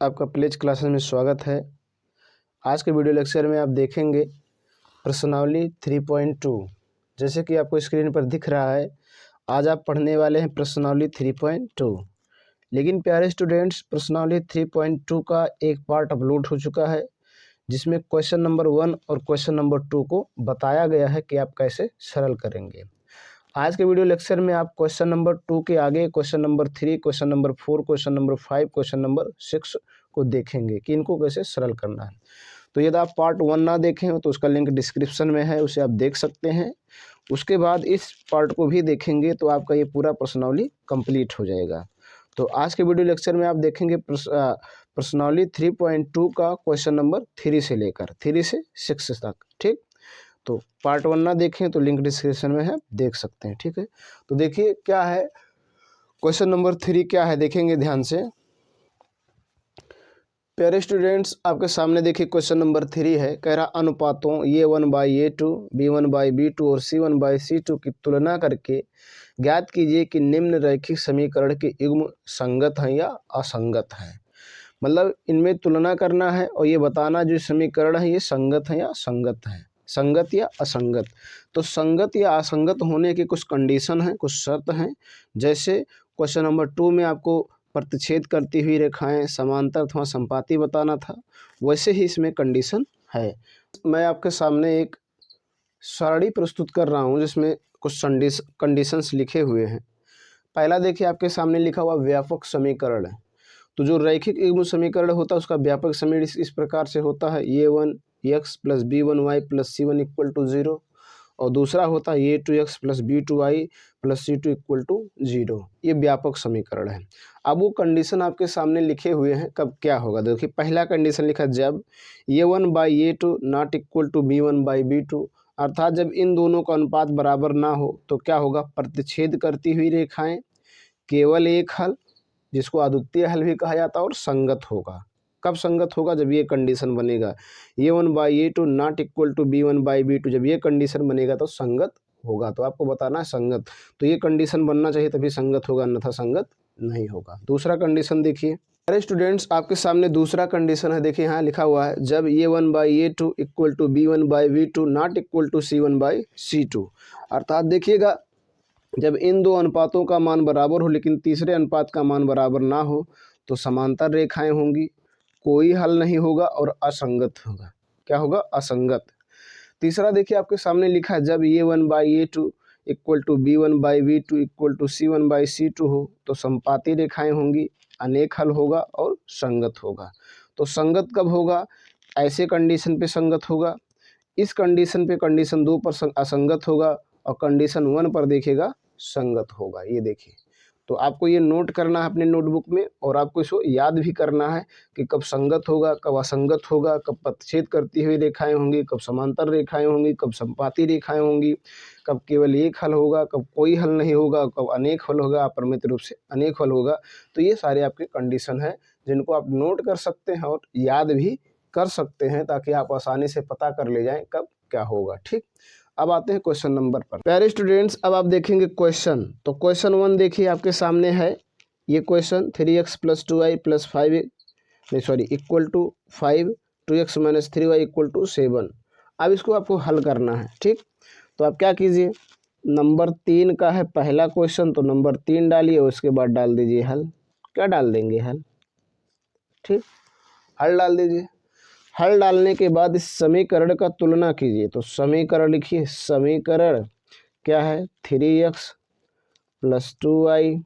आपका pledge classes में स्वागत है। आज के वीडियो लेक्चर में आप देखेंगे प्रश्नावली 3.2। जैसे कि आपको स्क्रीन पर दिख रहा है, आज आप पढ़ने वाले हैं प्रश्नावली 3.2। लेकिन प्यारे स्टूडेंट्स, प्रश्नावली 3.2 का एक पार्ट अपलोड हो चुका है जिसमें क्वेश्चन नंबर 1 और क्वेश्चन नंबर 2 को बताया गया है कि आप कैसे सरल करेंगे। आज के वीडियो लेक्चर में आप क्वेश्चन नंबर 2 के आगे question number 3, question number 4, question number 5, question number 6 को देखेंगे कि इनको कैसे सरल करना है। तो यदि आप पार्ट 1 ना देखें हो तो उसका लिंक डिस्क्रिप्शन में है, उसे आप देख सकते हैं। उसके बाद इस पार्ट को भी देखेंगे तो आपका ये पूरा प्रश्नावली कंप्लीट हो जाएगा। तो आज के वीडियो लेक्चर में आप देखेंगे प्रश्नावली 3.2 का क्वेश्चन नंबर 3 से लेकर 3 से 6 तक। ठीक, तो पार्ट 1 ना देखें तो लिंक डिस्क्रिप्शन में है, देख सकते हैं। ठीक है, तो देखिए क्या है क्वेश्चन नंबर 3, क्या है देखेंगे ध्यान से। प्यारे स्टूडेंट्स, आपके सामने देखिए क्वेश्चन नंबर 3 है। कह रहा अनुपातों A1/A2, B1/B2 और C1/C2 की तुलना करके ज्ञात कीजिए कि निम्न रैखिक समीकरण के युग्म संगत हैं या असंगत हैं। मतलब इनमें तुलना करना है और ये बताना जो समीकरण है ये संगत है या संगत है, संगत या असंगत। तो संगत या असंगत होने की कुछ कंडीशन है, कुछ शर्त हैं। जैसे क्वेश्चन नंबर 2 में आपको प्रतिच्छेद करती हुई रेखाएं, समांतर अथवा संपाती बताना था, वैसे ही इसमें कंडीशन है। मैं आपके सामने एक सारणी प्रस्तुत कर रहा हूँ जिसमें कुछ कंडीशंस लिखे हुए हैं। पहला देखिए आपके सामने लिखा हुआ व्यापक समीकरण है। तो जो रैखिक युग्म समीकरण होता है उसका व्यापक समीकरण इस प्रकार से होता है A1x + B1y + C1 = 0, और दूसरा होता है A2x + B2y + C2 = 0। ये व्यापक समीकरण है। अब वो कंडीशन आपके सामने लिखे हुए हैं, कब क्या होगा। देखिए पहला कंडीशन लिखा जब A1/A2 ≠ B1/B2, अर्थात जब इन दोनों का अनुपात बराबर ना हो तो क्या होगा, प्रतिच्छेद करती हुई रेखाएं, केवल एक हल जिसको अद्वितीय हल भी कहा जाता है, और संगत होगा। कब संगत होगा, जब ये कंडीशन बनेगा A1/A2 ≠ B1/B2, जब ये कंडीशन बनेगा तो संगत होगा। तो आपको बताना है संगत, तो ये कंडीशन बनना चाहिए तभी संगत होगा, अन्यथा संगत नहीं होगा। दूसरा कंडीशन देखिए। अरे स्टूडेंट्स, आपके सामने दूसरा कंडीशन है। देखिए यहाँ लिखा हुआ है जब A1/A2 = B1/B2 ≠ C1/C2, अर्थात देखिएगा जब इन दो अनुपातों का मान बराबर हो लेकिन तीसरे अनुपात का मान बराबर ना हो तो समांतर रेखाएं होंगी, कोई हल नहीं होगा और असंगत होगा। क्या होगा, असंगत। तीसरा देखिए आपके सामने लिखा है जब A1/A2 = B1/B2 = C1/C2 हो तो संपाती रेखाएं होंगी, अनेक हल होगा और संगत होगा। तो संगत कब होगा, ऐसे कंडीशन पे संगत होगा। इस कंडीशन पे कंडीशन 2 पर असंगत होगा और कंडीशन 1 पर देखिएगा संगत होगा। ये देखिए, तो आपको ये नोट करना है अपने नोटबुक में, और आपको इसको याद भी करना है कि कब संगत होगा, कब असंगत होगा, कब प्रतिच्छेद करती हुई रेखाएं होंगी, कब समांतर रेखाएं होंगी, कब संपाती रेखाएं होंगी, कब केवल एक हल होगा, कब कोई हल नहीं होगा, कब अनेक हल होगा, अपरिमित रूप से अनेक हल होगा। तो ये सारे आपके कंडीशन हैं जिनको आप नोट कर सकते हैं और याद भी कर सकते हैं ताकि आप आसानी से पता कर ले जाएं कब क्या होगा। ठीक, अब आते हैं क्वेश्चन नंबर पर। प्यारे स्टूडेंट्स, अब आप देखेंगे क्वेश्चन। तो क्वेश्चन 1 देखिए आपके सामने है ये question, 3x + 2y + 5 = 5, 2x - 3y = 7। अब इसको आपको हल करना है। ठीक, तो आप क्या कीजिए, नंबर 3 का है पहला क्वेश्चन, तो नंबर 3 डालिए और उसके बाद डाल दीजिए हल। क्या डाल देंगे, हल। ठीक, हल डाल दीजिए। हल डालने के बाद इस समीकरण का तुलना कीजिए। तो समीकरण लिखिए, समीकरण क्या है, 3x + 2y,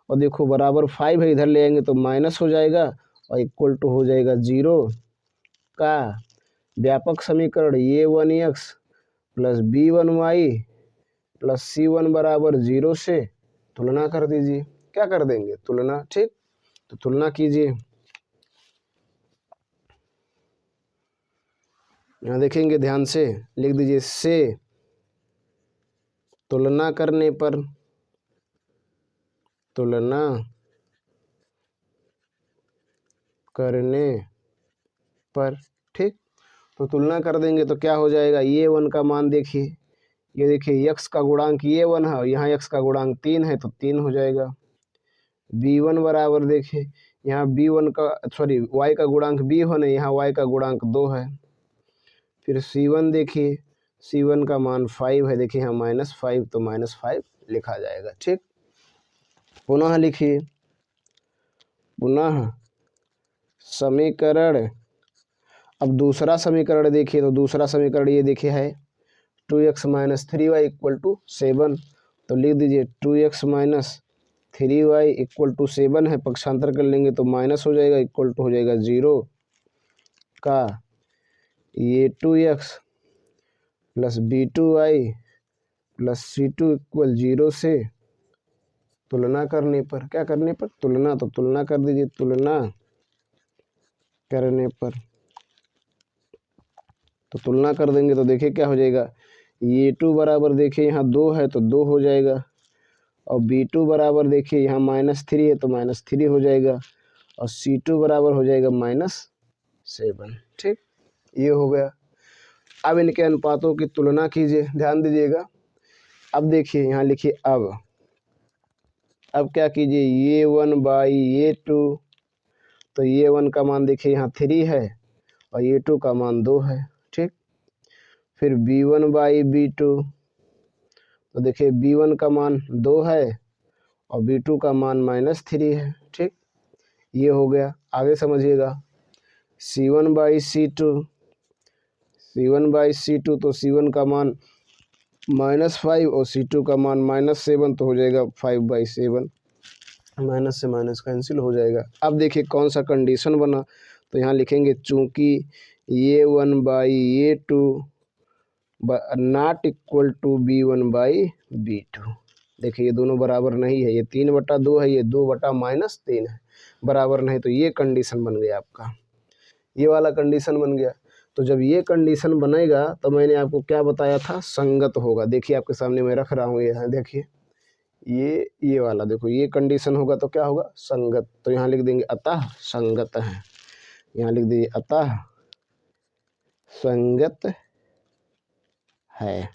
और देखो बराबर 5 है, इधर ले आएंगे तो माइनस हो जाएगा और = हो जाएगा 0 का व्यापक समीकरण A1x + B1y + C1 = 0 से तुलना कर दीजिए। क्या कर देंगे, तुलना। ठीक, तो तुलना कीजिए। यहाँ देखेंगे ध्यान से, लिख दीजिए से तुलना करने पर, तुलना करने पर। ठीक, तो तुलना कर देंगे तो क्या हो जाएगा, A1 का मान देखिए, ये देखिए x का गुणांक A1 है और यहाँ x का गुणांक 3 है तो 3 हो जाएगा। B1 बराबर देखिए यहाँ b1 का सॉरी y का गुणांक b1 है, यहाँ y का गुणांक 2 है। फिर c1 देखिए, c1 का मान 5 है, देखिए यहाँ -5 तो -5 लिखा जाएगा। ठीक, पुनः लिखिए, पुनः समीकरण, अब दूसरा समीकरण देखिए, तो दूसरा समीकरण ये देखिए है 2x - 3y = 7, तो लिख दीजिए 2x - 3y = 7 है, पक्षांतर कर लेंगे तो माइनस हो जाएगा, इक्वल टू हो जाएगा 0 का ये 2x + b2y + c2 = 0 से तुलना करने पर, क्या करने पर, तुलना, तो तुलना कर दीजिए, तुलना करने पर, तो तुलना कर देंगे तो देखिए क्या हो जाएगा, ये 2 बराबर देखिए यहाँ 2 है तो 2 हो जाएगा, और b2 बराबर देखिए यहाँ -3 है तो -3 हो जाएगा, और c2 बराबर हो जाएगा -7। ठीक, ये हो गया। अब इनके अनुपातों की तुलना कीजिए, ध्यान दीजिएगा। अब देखिए यहाँ लिखिए, अब क्या कीजिए, ये 1/2, तो ये 1 का मान देखिए यहाँ 3 है और ये 2 का मान 2 है। ठीक, फिर b1/b2, तो देखिए b1 का मान 2 है और b2 का मान -3 है। ठीक, ये हो गया। आगे समझिएगा, c1/c2, c1/c2, तो c1 का मान -5 और c2 का मान -7, तो हो जाएगा 5/7, माइनस से माइनस कैंसिल हो जाएगा। अब देखिए कौन सा कंडीशन बना, तो यहाँ लिखेंगे चूंकि ये 1/2 नॉट इक्वल टू b1/b2, देखिए ये दोनों बराबर नहीं है, ये 3/2 है, ये 2/-3 है, बराबर नहीं, तो ये कंडीशन बन गया आपका, ये वाला कंडीशन बन गया। तो जब ये कंडीशन बनेगा तो मैंने आपको क्या बताया था, संगत होगा। देखिए आपके सामने मैं रख रहा हूँ, ये है, देखिए ये वाला, देखो ये कंडीशन होगा तो क्या होगा, संगत। तो यहाँ लिख देंगे अतः संगत है, यहाँ लिख दीजिए अतः संगत है,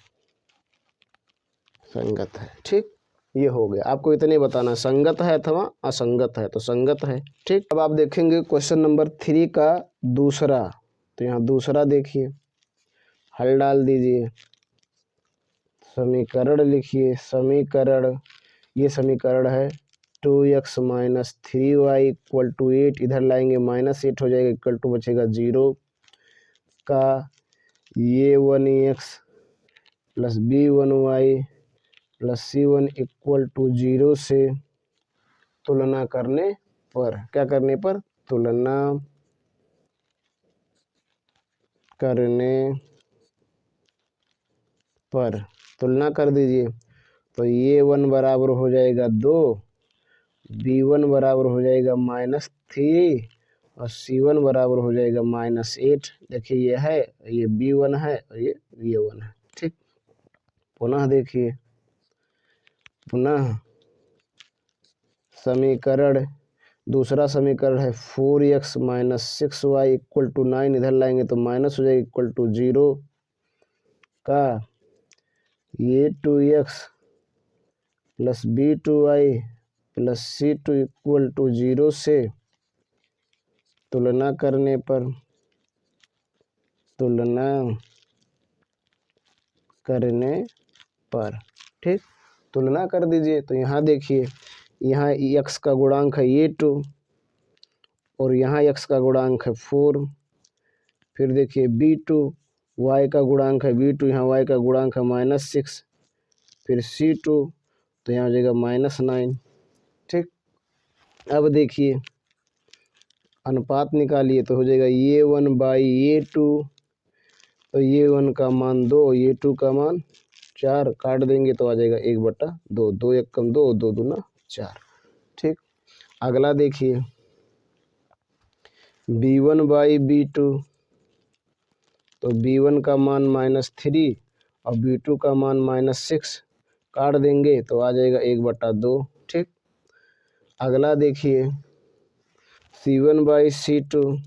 संगत है। ठीक, ये हो गया। आपको इतने बताना, संगत है अथवा असंगत है, तो संगत है। ठीक, अब आप देखेंगे क्वेश्चन नंबर 3 का दूसरा, तो यहाँ दूसरा देखिए, हल डाल दीजिए, समीकरण लिखिए, समीकरण, ये समीकरण है 2x - 3y = 8, इधर लाएंगे -8 हो जाएगा, इक्वल टू बचेगा 0 का ये 1x + b1y + c1 = 0 से तुलना करने पर, क्या करने पर, तुलना करने पर, तुलना कर दीजिए, तो ये 1 बराबर हो जाएगा 2, b1 बराबर हो जाएगा -3 और c1 बराबर हो जाएगा -8। देखिए ये है, ये b1 है और ये b1 है। ठीक, पुनः देखिए, पुनः समीकरण, दूसरा समीकरण है 4x - 6y = 9, इधर लाएंगे तो माइनस हो जाएगा, इक्वल टू 0 का ये 2x + b2y + c2 = 0 से तुलना करने पर, तुलना करने पर। ठीक, तुलना कर दीजिए, तो यहाँ देखिए, यहाँ x का गुणांक है ये 2 और यहाँ x का गुणांक है 4, फिर देखिए b2, y का गुणांक है b2, यहाँ y का गुणांक है -6, फिर c2, तो यहाँ हो जाएगा -9। ठीक, अब देखिए अनुपात निकालिए, तो हो जाएगा ये 1/2, तो ये 1 का मान 2, ये 2 का मान 4, काट देंगे तो आ जाएगा 1/2, 2 1 कम 2, 2 दूना 4। ठीक, अगला देखिए b1/b2, तो b1 का मान -3 और b2 का मान -6, काट देंगे तो आ जाएगा 1/2। ठीक, अगला देखिए c1/c2,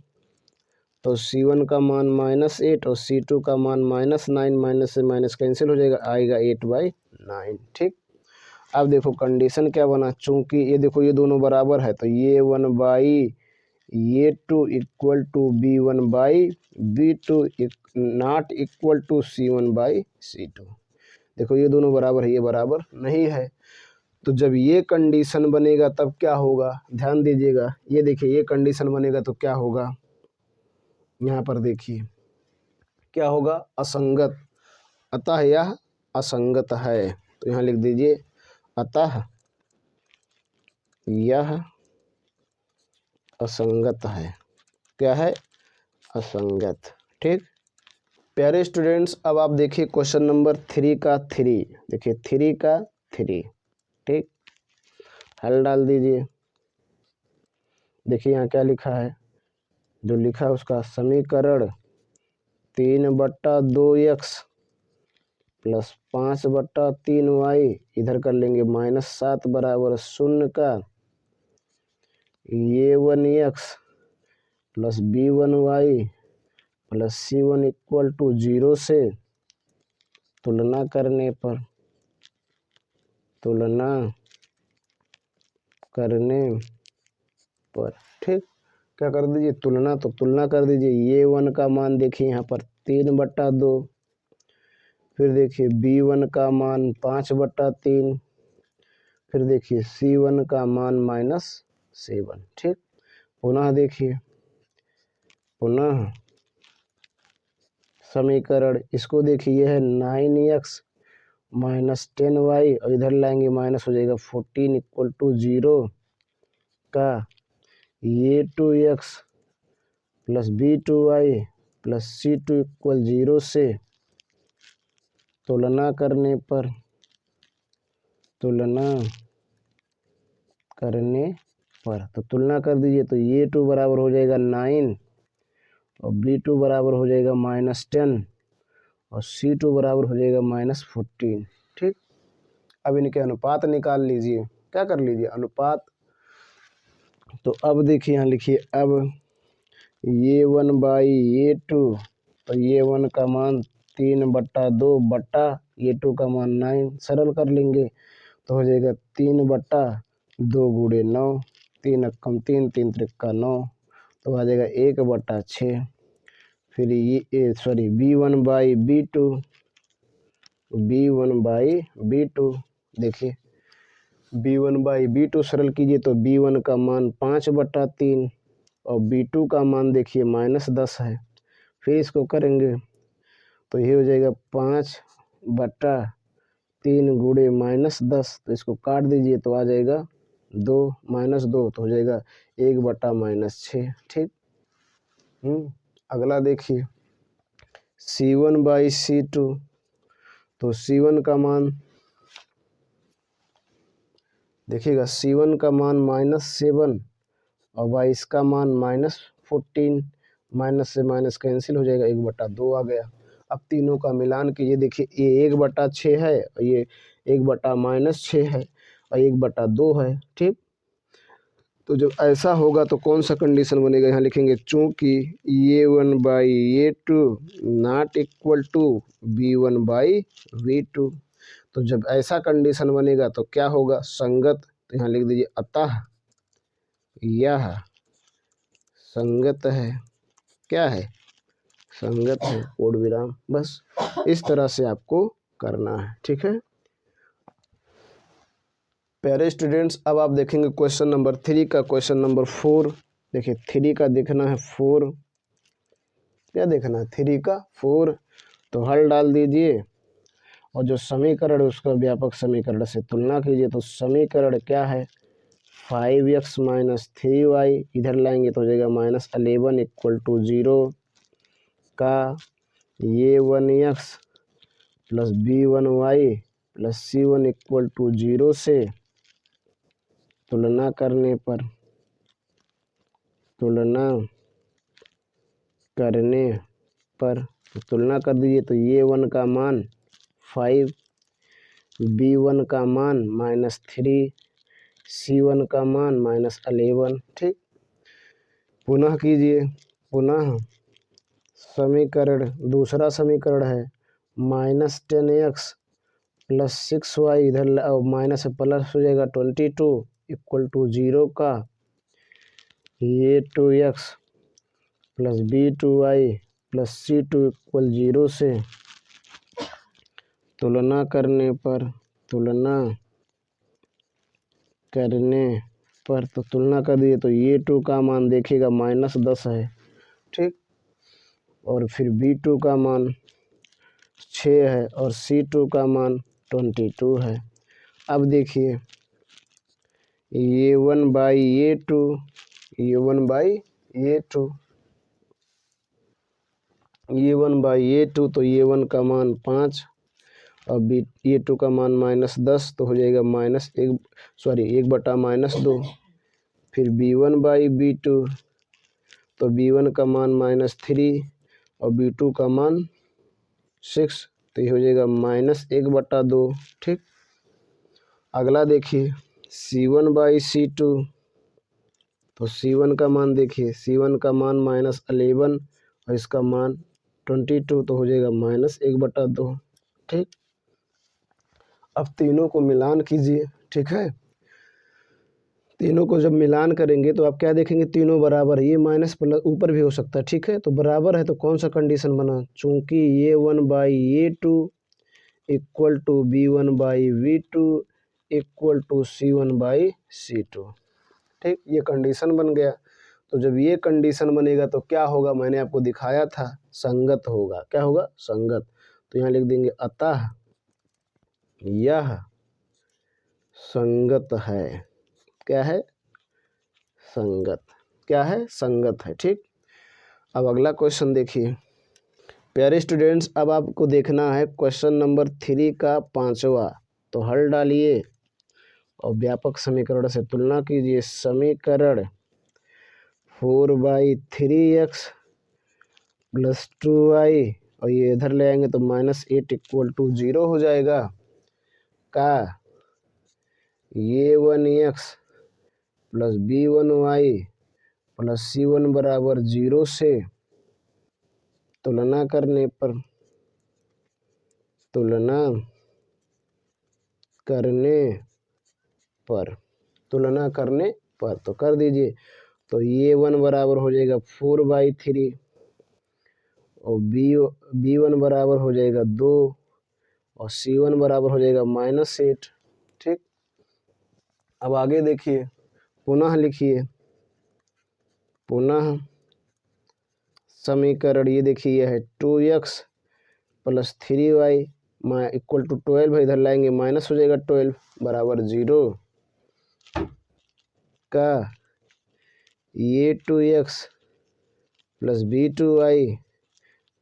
तो c1 का मान -8 और c2 का मान -9, माइनस से माइनस कैंसिल हो जाएगा, आएगा 8/9। ठीक, अब देखो कंडीशन क्या बना, चूंकि ये देखो ये दोनों बराबर है तो ये 1 ये 2 equal to B1/B2 not equal to C1/C2। देखो ये दोनों बराबर है, ये बराबर नहीं है। तो जब ये कंडीशन बनेगा तब क्या होगा, ध्यान दीजिएगा। ये देखिए ये कंडीशन बनेगा तो क्या होगा, यहाँ पर देखिए क्या होगा, असंगत। अतः यह असंगत है। तो यहाँ लिख दीजिए अतः यह असंगत है। क्या है, असंगत। ठीक प्यारे स्टूडेंट्स, अब आप देखिए क्वेश्चन नंबर 3 का 3। देखिए 3 का 3। ठीक हल डाल दीजिए। देखिए यहाँ क्या लिखा है, जो लिखा है उसका समीकरण 3/2x प्लस 5/3y, इधर कर लेंगे -7 बराबर 0 का A1x plus B1y plus C1 equal to 0 से तुलना करने पर ठीक क्या कर दीजिए, तुलना। तो तुलना कर दीजिए, ये 1 का मान देखिए यहाँ पर 3/2, फिर देखिए B1 का मान 5/3, फिर देखिए C1 का मान -7। ठीक पुनः देखिए, पुनः समीकरण इसको देखिए, यह है 9x माइनस 10y और इधर लाएंगे माइनस हो जाएगा 14 इक्वल टू 0 का ये 2x plus B2y plus C2 equal 0 से तुलना करने पर तो तुलना कर दीजिए। तो ये 2 बराबर हो जाएगा 9 और B2 बराबर हो जाएगा -10 और C2 बराबर हो जाएगा -14। ठीक अब इनके अनुपात निकाल लीजिए। क्या कर लीजिए, अनुपात। तो अब देखिए यहाँ लिखिए, अब ये 1/2, तो ये 1 का मान 3/2 बट्टा ये 2 का मान 9, सरल कर लेंगे तो हो जाएगा 3/2 गुणे 9, 3 कम 3, 3 त्रिका 9, तो आ जाएगा 1/6। फिर ये सॉरी B1/B2 देखिए B1/B2 सरल कीजिए तो B1 का मान 5/3 और B2 का मान देखिए -10 है। फिर इसको करेंगे तो ये हो जाएगा 5/3 गुणे -10, तो इसको काट दीजिए तो आ जाएगा 2 -2 तो हो जाएगा 1/-6। ठीक अगला देखिए C1/C2, तो C1 का मान देखिएगा, C1 का मान -7 और y इसका मान -14, माइनस से माइनस कैंसिल हो जाएगा, 1/2 आ गया। अब तीनों का मिलान कीजिए, देखिए ये 1/6 है और ये 1/-6 है और 1/2 है। ठीक तो जब ऐसा होगा तो कौन सा कंडीशन बनेगा, यहाँ लिखेंगे चूँकि ये 1/2 नॉट इक्वल टू B1/V2। तो जब ऐसा कंडीशन बनेगा तो क्या होगा, संगत। तो यहाँ लिख दीजिए अतः यह संगत है। क्या है, संगत है, कोड विराम। बस इस तरह से आपको करना है। ठीक है प्यारे स्टूडेंट्स, अब आप देखेंगे क्वेश्चन नंबर 3 का क्वेश्चन नंबर 4। देखिए 3 का देखना है 4, क्या देखना है 3 का 4। तो हल डाल दीजिए और जो समीकरण है उसका व्यापक समीकरण से तुलना कीजिए। तो समीकरण क्या है, 5x माइनस 3y, इधर लाएंगे तो हो जाएगा -11 इक्वल टू 0 का ये 1x plus B1y plus C1 equal to 0 से तुलना करने पर तुलना कर दीजिए। तो ये 1 का मान 5, B1 का मान -3, C1 का मान -11। ठीक पुनः कीजिए, पुनः समीकरण दूसरा समीकरण है -10x प्लस 6y इधर माइनस से प्लस हो जाएगा 22 इक्वल टू 0 का ये 2x plus b2y plus c2 equal 0 से तुलना करने पर तो तुलना कर दिए तो ये 2 का मान देखिएगा -10 है, ठीक। और फिर b2 का मान 6 है और c2 का मान 22 है। अब देखिए ये 1 बाई ये 2 ये 1 बाई ये 2 ये 1 बाई ये 2 तो ये 1 का मान 5 और ये 2 का मान -10 तो हो जाएगा -1/-2। फिर b1 बाई b2 तो b1 का मान -3 और b2 का मान 6 तो ये हो जाएगा -1/2, ठीक। अगला देखिए c1 बाई c2 तो c1 का मान देखिए c1 का मान -11 और इसका मान 22 तो हो जाएगा -1/2, ठीक। अब तीनों को मिलान कीजिए, ठीक है। तीनों को जब मिलान करेंगे तो आप क्या देखेंगे, तीनों बराबर है। ये माइनस प्लस ऊपर भी हो सकता है, ठीक है। तो बराबर है तो कौन सा कंडीशन बना, चूंकि ये 1 बाई ये 2 equal to b1 by v2 equal to c1 by c2, ठीक। ये कंडीशन बन गया। तो जब ये कंडीशन बनेगा तो क्या होगा, मैंने आपको दिखाया था, संगत होगा। क्या होगा, संगत। तो यहाँ लिख देंगे अतः यह संगत है। क्या है, संगत। क्या है, संगत है, ठीक। अब अगला क्वेश्चन देखिए प्यारे स्टूडेंट्स। अब आपको देखना है क्वेश्चन नंबर 3 का 5वां। तो हल डालिए और व्यापक समीकरण से तुलना कीजिए। समीकरण 4/3x प्लस 2y और ये इधर ले आएंगे तो -8 इक्वल टू 0 हो जाएगा का ये 1x plus b1y plus c1 बराबर 0 से तुलना करने पर तो कर दीजिए। तो ये 1 बराबर हो जाएगा 4/3 और b1 बराबर हो जाएगा 2 और c1 बराबर हो जाएगा -8, ठीक। अब आगे देखिए, पुनः लिखिए, पुनः समीकरण ये देखिए यह है 2x plus 3y equal to 12 है, इधर लाएंगे माइनस हो जाएगा 12 बराबर 0 का ये 2x plus b2y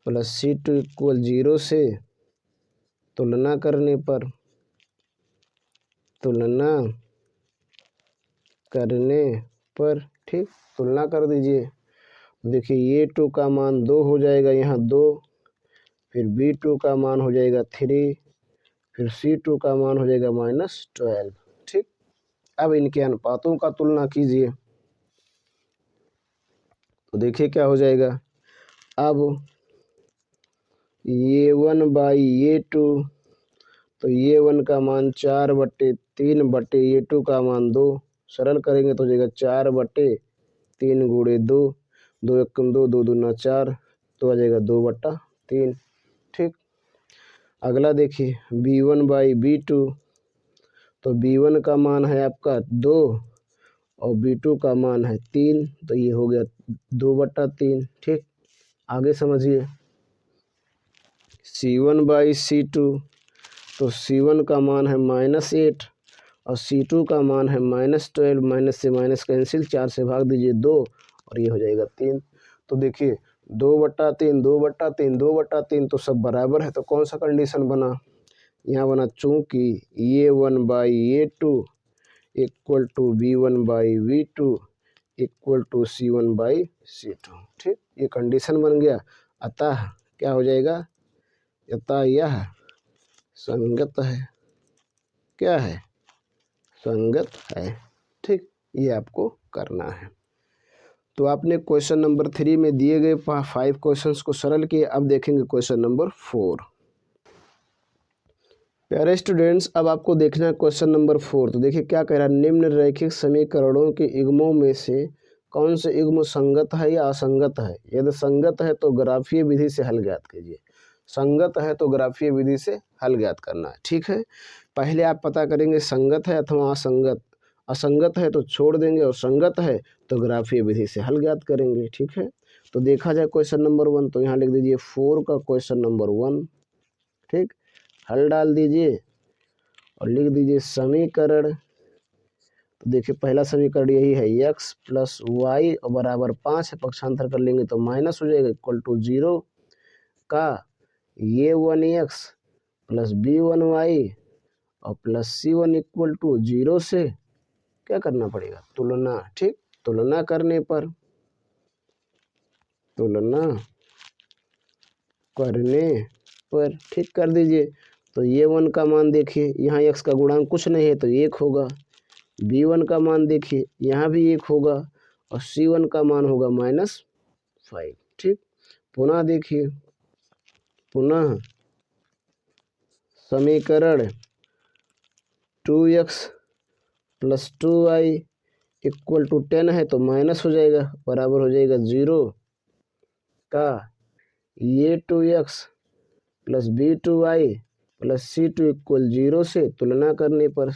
plus c2 equal 0 से तुलना करने पर ठीक, तुलना कर दीजिए। देखिए ये 2 का मान 2 हो जाएगा, यहाँ 2, फिर b2 का मान हो जाएगा 3, फिर c2 का मान हो जाएगा -12, ठीक। अब इनके अनुपातों का तुलना कीजिए तो देखिए क्या हो जाएगा। अब ये 1 बाई ये 2 तो ये 1 का मान 4/3 बटे ये 2 का मान 2, सरल करेंगे तो हो जाएगा 4/3 गुणे 2, 2 एकम 2, 2 दूना 4 तो आ जाएगा 2/3, ठीक। अगला देखिए b1 बाई b2 तो b1 का मान है आपका 2 और b2 का मान है 3 तो ये हो गया 2/3, ठीक। आगे समझिए c1 बाई c2 तो c1 का मान है -8 और c2 का मान है -12, माइनस से माइनस कैंसिल, 4 से भाग दीजिए 2 और ये हो जाएगा 3। तो देखिए 2/3 2/3 2/3 तो सब बराबर है। तो कौन सा कंडीशन बना, यहाँ बना चूंकि ये 1 बाई ये 2 equal to b1 by v2 equal to c1 by c2, ठीक। ये कंडीशन बन गया। अतः क्या हो जाएगा, अतः यह संगत है। क्या है, संगत है, ठीक। ये आपको करना है। तो आपने क्वेश्चन नंबर 3 में दिए गए 5 क्वेश्चंस को सरल किए। अब देखेंगे क्वेश्चन नंबर 4। प्यारे स्टूडेंट्स, अब आपको देखना है क्वेश्चन नंबर 4। तो देखिए क्या कह रहा है, निम्न रैखिक समीकरणों के युग्मों में से कौन से युग्म संगत है या असंगत है। यदि संगत है तो ग्राफीय विधि से हल ज्ञात कीजिए। संगत है तो ग्राफीय विधि से हल ज्ञात करना है। ठीक है, पहले आप पता करेंगे संगत है अथवा असंगत। असंगत है तो छोड़ देंगे और संगत है तो ग्राफीय विधि से हल ज्ञात करेंगे। ठीक है, तो देखा जाए क्वेश्चन नंबर 1, तो यहाँ लिख दीजिए 4 का क्वेश्चन नंबर 1। ठीक, हल डाल दीजिए और लिख दीजिए समीकरण। तो देखिए पहला समीकरण यही है, x प्लस वाई बराबर 5 है, पक्षांतर कर लेंगे तो माइनस हो जाएगा, इक्वल टू 0 का ये 1x प्लस b1y और प्लस c1 इक्वल टू 0 से क्या करना पड़ेगा, तुलना। ठीक, तुलना करने पर ठीक कर दीजिए। तो ये 1 का मान देखिए, यहाँ x का गुणांक कुछ नहीं है तो 1 होगा। b1 का मान देखिए, यहाँ भी 1 होगा और c1 का मान होगा -5। ठीक, पुनः देखिए, पुनः समीकरण 2x plus 2y equal to 10 है तो माइनस हो जाएगा, बराबर हो जाएगा 0 का ये 2x plus b2y plus c2 equal 0 से तुलना करने पर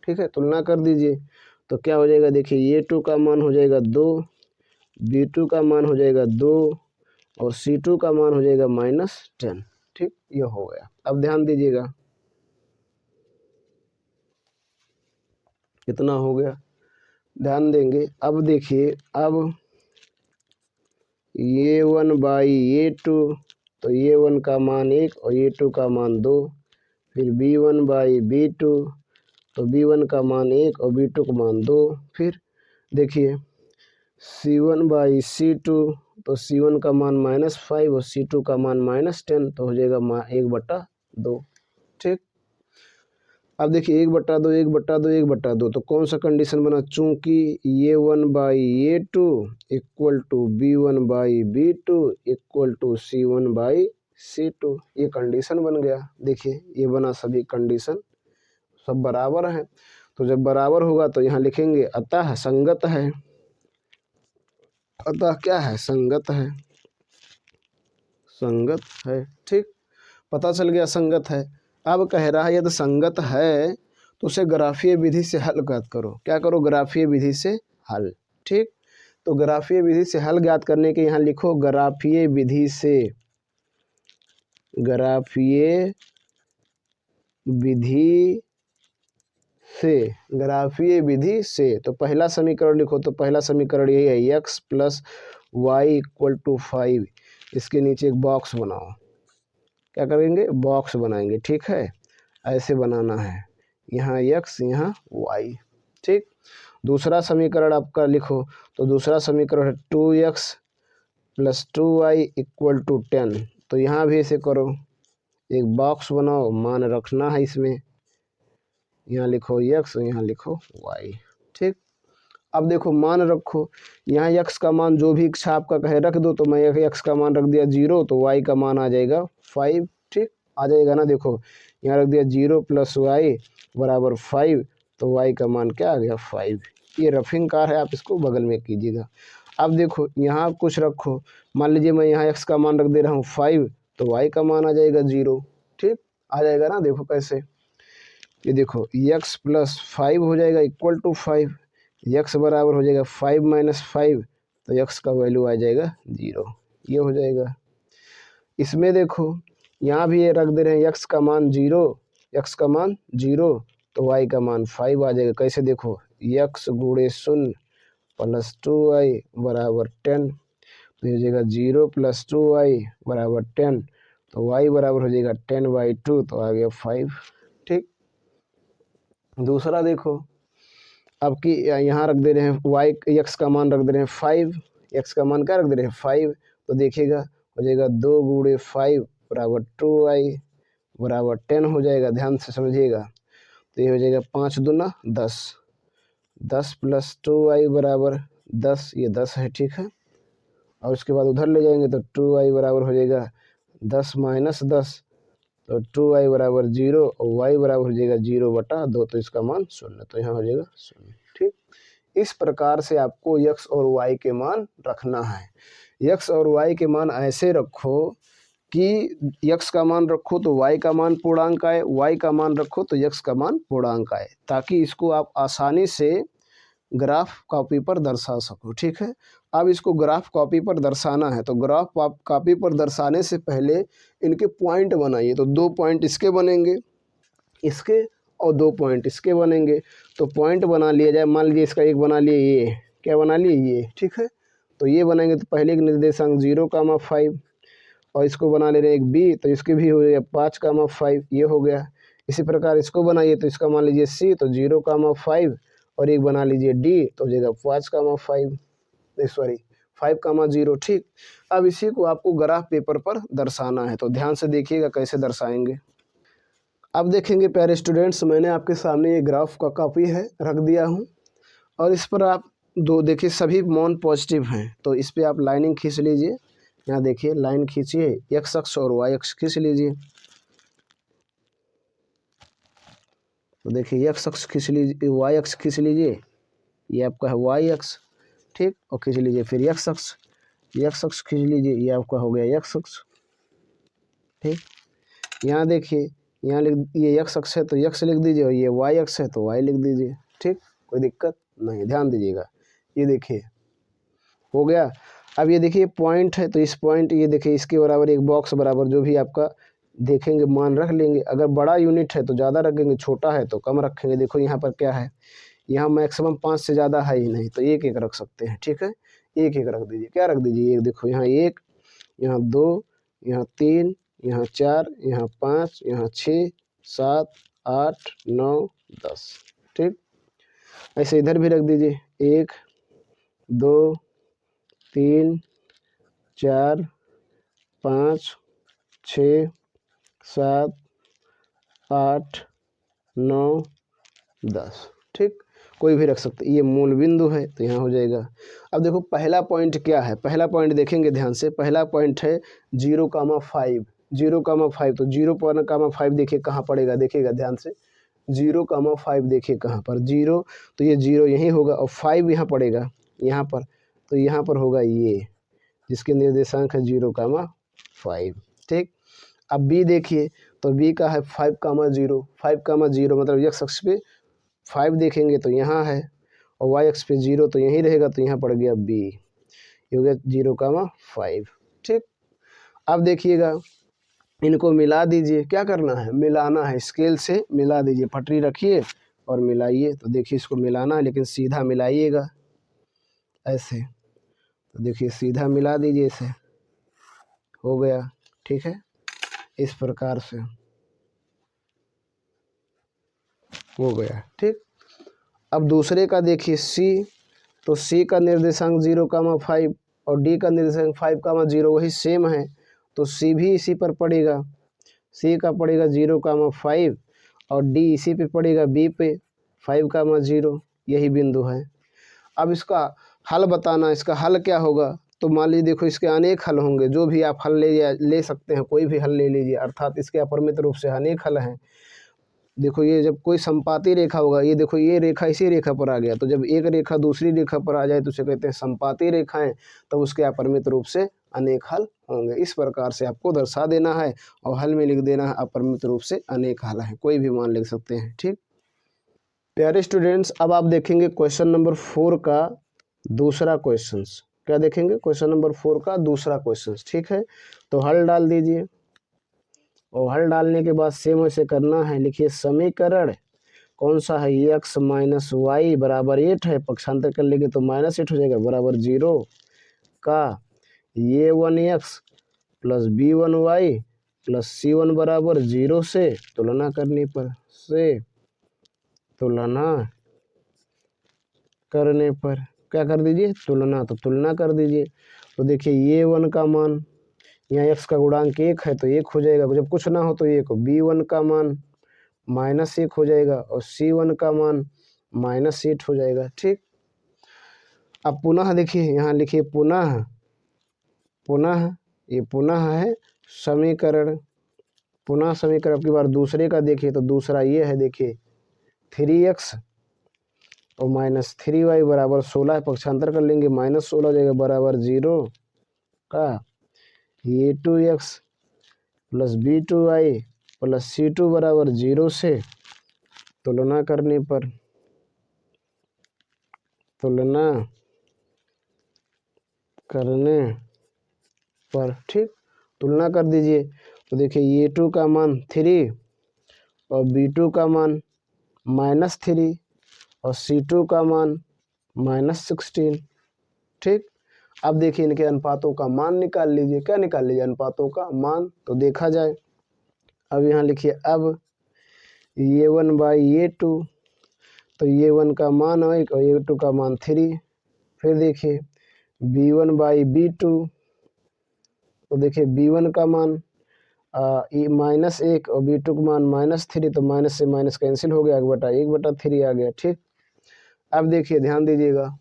ठीक है, तुलना कर दीजिए तो क्या हो जाएगा, देखिए ये 2 का मान हो जाएगा 2, b2 का मान हो जाएगा 2 और c2 का मान हो जाएगा -10। ठीक, ये हो गया। अब ध्यान दीजिएगा कितना हो गया, ध्यान देंगे। अब देखिए, अब ये 1 बाई ये 2, तो ये 1 का मान 1 और ये 2 का मान 2। फिर b1 बाई b2, तो b1 का मान 1 और b2 का मान 2। फिर देखिए c1 बाई c2, तो c1 का मान -5 और c2 का मान -10, तो हो जाएगा 1/2। ठीक, अब देखिए 1/2 1/2 1/2, तो कौन सा कंडीशन बना, चूंकि ये 1 बाई ये 2 equal to b1 by b2 equal to c1 by c2, ये कंडीशन बन गया। देखिए ये बना, सभी कंडीशन सब बराबर हैं। तो जब बराबर होगा तो यहाँ लिखेंगे अतः संगत है। अतः क्या है, संगत है, संगत है। ठीक, पता चल गया संगत है। अब कह रहा है यदि संगत है तो उसे ग्राफीय विधि से हल ज्ञात करो। क्या करो, ग्राफीय विधि से हल। ठीक, तो ग्राफीय विधि से हल ज्ञात करने के यहाँ लिखो ग्राफीय विधि से, ग्राफीय विधि से, ग्राफीय विधि से। तो पहला समीकरण लिखो, तो पहला समीकरण यही है, x plus y equal to 5। इसके नीचे एक बॉक्स बनाओ। क्या करेंगे, बॉक्स बनाएंगे। ठीक है, ऐसे बनाना है, यहाँ x यहाँ y। ठीक, दूसरा समीकरण आपका लिखो, तो दूसरा समीकरण है 2x plus 2y equal to 10। तो यहाँ भी ऐसे करो, एक बॉक्स बनाओ, मान रखना है इसमें, यहाँ लिखो x, यहाँ लिखो y। ठीक, अब देखो मान रखो, यहाँ x का मान जो भी इच्छा आपका कहे रख दो। तो मैं x का मान रख दिया 0, तो y का मान आ जाएगा 5। ठीक, आ जाएगा ना, देखो यहाँ रख दिया 0 प्लस वाई बराबर 5, तो y का मान क्या आ गया, 5। ये रफिंग कार है, आप इसको बगल में कीजिएगा। अब देखो यहाँ कुछ रखो, मान लीजिए मैं यहाँ x का मान रख दे रहा हूँ 5, तो y का मान आ जाएगा 0। ठीक, आ जाएगा ना, देखो कैसे, ये देखो x प्लस 5 हो जाएगा इक्वल टू 5, x बराबर हो जाएगा 5 माइनस 5, तो x का वैल्यू आ जाएगा 0। ये हो जाएगा। इसमें देखो यहाँ भी ये रख दे रहे हैं x का मान 0, x का मान 0, तो y का मान 5 आ जाएगा। कैसे, देखो x गुणे 0 प्लस 2y बराबर 10, तो ये हो जाएगा 0 प्लस 2y बराबर 10, तो y बराबर हो जाएगा 10/2, तो आ गया 5। ठीक, दूसरा देखो, अब कि यहाँ रख दे रहे हैं x का मान रख दे रहे हैं 5, x का मान क्या रख दे रहे हैं 5, तो देखिएगा हो जाएगा 2 गुणे 5 बराबर 2y बराबर 10 हो जाएगा। ध्यान से समझिएगा, तो ये हो जाएगा 5 दूना 10 प्लस 2y बराबर 10, ये 10 है। ठीक है, और उसके बाद उधर ले जाएंगे तो 2y बराबर हो जाएगा 10 माइनस 10, तो 2y बराबर 0 और y बराबर हो जाएगा 0/2, तो इसका मान 0, तो यहाँ हो जाएगा 0। ठीक, इस प्रकार से आपको x और y के मान रखना है। x और y के मान ऐसे रखो कि x का मान रखो तो y का मान पूर्णांक आए, y का मान रखो तो x का मान पूर्णांक आए, ताकि इसको आप आसानी से ग्राफ कॉपी पर दर्शा सको। ठीक है, अब इसको ग्राफ कॉपी पर दर्शाना है तो ग्राफ कॉपी पर दर्शाने से पहले इनके पॉइंट बनाइए। तो 2 पॉइंट इसके बनेंगे, इसके, और 2 पॉइंट इसके बनेंगे। तो पॉइंट बना लिया जाए, मान लीजिए इसका एक बना लिए, ये क्या बना लिए, ये। ठीक है, तो ये बनाएंगे तो पहले के निर्देशांक 0,5 और इसको बना ले रहे हैं एक बी, तो इसके भी हो गया 5,5, ये हो गया। इसी प्रकार इसको बनाइए तो इसका मान लीजिए सी, तो 0,5 और एक बना लीजिए डी, तो हो जाएगा 5,5, सॉरी 5,0। ठीक, अब इसी को आपको ग्राफ पेपर पर दर्शाना है, तो ध्यान से देखिएगा कैसे दर्शाएंगे। अब देखेंगे प्यारे स्टूडेंट्स, मैंने आपके सामने ये ग्राफ का कॉपी है रख दिया हूँ, और इस पर आप दो देखिए सभी मान पॉजिटिव हैं, तो इस पर आप लाइनिंग खींच लीजिए। यहाँ देखिए लाइन खींचिए, एक्स अक्ष और वाई अक्ष खींच लीजिए। तो देखिए एक्स अक्ष खींच लीजिए, वाई अक्ष खींच लीजिए, ये आपका है वाई अक्ष। ठीक, और खींच लीजिए फिर एक्स अक्ष खींच लीजिए, ये आपका हो गया एक्स अक्ष। ठीक, यहाँ देखिए, यहाँ ये एक्स अक्ष है तो एक्स लिख दीजिए, और ये वाई अक्ष है तो वाई लिख दीजिए। ठीक, कोई दिक्कत नहीं, ध्यान दीजिएगा। ये देखिए हो गया। अब ये देखिए पॉइंट है, तो इस पॉइंट ये देखिए इसके बराबर एक बॉक्स बराबर जो भी आपका देखेंगे मान रख लेंगे। अगर बड़ा यूनिट है तो ज़्यादा रखेंगे, छोटा है तो कम रखेंगे। देखो यहाँ पर क्या है, यहाँ मैक्सिमम 5 से ज़्यादा है ही नहीं, तो एक एक रख सकते हैं। ठीक है, एक एक रख दीजिए। क्या रख दीजिए, एक देखो यहाँ 1, यहाँ 2, यहाँ 3, यहाँ 4, यहाँ 5, यहाँ 6, 7, 8, 9, 10। ठीक, ऐसे इधर भी रख दीजिए 1, 2, 3, 4, 5, 6, 7, 8, 9, 10। ठीक, कोई भी रख सकते, ये मूल बिंदु है तो यहाँ हो जाएगा। अब देखो पहला पॉइंट क्या है, पहला पॉइंट देखेंगे ध्यान से। पहला पॉइंट है 0,5, 0,5, तो 0,5 देखिए कहाँ पड़ेगा, देखिएगा ध्यान से। 0,5 देखिए कहाँ पर, 0, तो ये 0 यहीं होगा, और 5 यहाँ पड़ेगा यहाँ पर, तो यहाँ पर होगा ये, जिसके निर्देशांक है 0,5। ठीक, अब बी देखिए, तो बी का है 5,0, 5,0 मतलब एक्स अक्ष पे 5 देखेंगे तो यहाँ है, और वाई अक्ष पे 0 तो यहीं रहेगा, तो यहाँ पड़ गया बी, ये हो गया 0,5। ठीक, अब देखिएगा इनको मिला दीजिए। क्या करना है, मिलाना है, स्केल से मिला दीजिए, पटरी रखिए और मिलाइए। तो देखिए इसको मिलाना है, लेकिन सीधा मिलाइएगा ऐसे। तो देखिए सीधा मिला दीजिए, इसे हो गया। ठीक है, इस प्रकार से हो गया। ठीक, अब दूसरे का देखिए सी, तो सी का निर्देशांक 0,5 और डी का निर्देशांक 5,0 वही सेम है, तो सी भी इसी पर पड़ेगा। सी का पड़ेगा 0,5 और डी इसी पे पड़ेगा, बी पे 5,0, यही बिंदु है। अब इसका हल बताना, इसका हल क्या होगा। तो मान लीजिए देखो इसके अनेक हल होंगे, जो भी आप हल ले सकते हैं, कोई भी हल ले लीजिए, अर्थात इसके अपरिमित रूप से अनेक हल हैं। देखो ये जब कोई संपाती रेखा होगा, ये देखो ये रेखा इसी रेखा पर आ गया, तो जब एक रेखा दूसरी रेखा पर आ जाए तो उसे कहते हैं संपाती रेखाएं, तो उसके अपरिमित रूप से अनेक हल होंगे। इस प्रकार से आपको दर्शा देना है, और हल में लिख देना है अपरिमित रूप से अनेक हल है, कोई भी मान लिख सकते हैं। ठीक, प्यारे स्टूडेंट्स, अब आप देखेंगे क्वेश्चन नंबर 4 का दूसरा क्वेश्चन। क्या देखेंगे, क्वेश्चन नंबर 4 का दूसरा क्वेश्चन। ठीक है, तो हल डाल दीजिए, और हल डालने के बाद सेम वैसे करना है। लिखिए समीकरण कौन सा है, एक्स माइनस वाई बराबर 8 है, पक्षांतर कर लेंगे तो -8 हो जाएगा, बराबर 0 का a1x plus b1y plus c1 बराबर 0 से तुलना करने पर, क्या कर दीजिए, तुलना, तो तुलना कर दीजिए। तो देखिए ये 1 का मान, यहाँ x का गुणांक 1 है तो 1 हो जाएगा, जब कुछ ना हो तो 1, b1 का मान -1 हो जाएगा, और c1 का मान -8 हो जाएगा। ठीक, अब पुनः देखिए, यहाँ लिखिए पुनः ये पुनः है समीकरण, पुनः समीकरण। अब की बार दूसरे का देखिए तो दूसरा ये है, देखिए 3x और -3y बराबर 16 पक्षांतर कर लेंगे, -16 हो जाएगा बराबर 0 का ये 2x plus b2y plus c2 बराबर 0 से तुलना करने पर ठीक तुलना कर दीजिए तो देखिए ये 2 का मान 3 और b2 का मान -3 और c2 का मान -16। ठीक, अब देखिए इनके अनुपातों का मान निकाल लीजिए। क्या निकाल लीजिए? अनुपातों का मान। तो देखा जाए, अब यहाँ लिखिए, अब ये 1/ये 2, तो ये 1 का मान 1 और ये 2 का मान 3। फिर देखिए b1/b2, तो देखिए b1 का मान -1 और b2 का मान -3, तो माइनस से माइनस कैंसिल हो गया, 1/3 आ गया। ठीक, अब देखिए ध्यान दीजिएगा,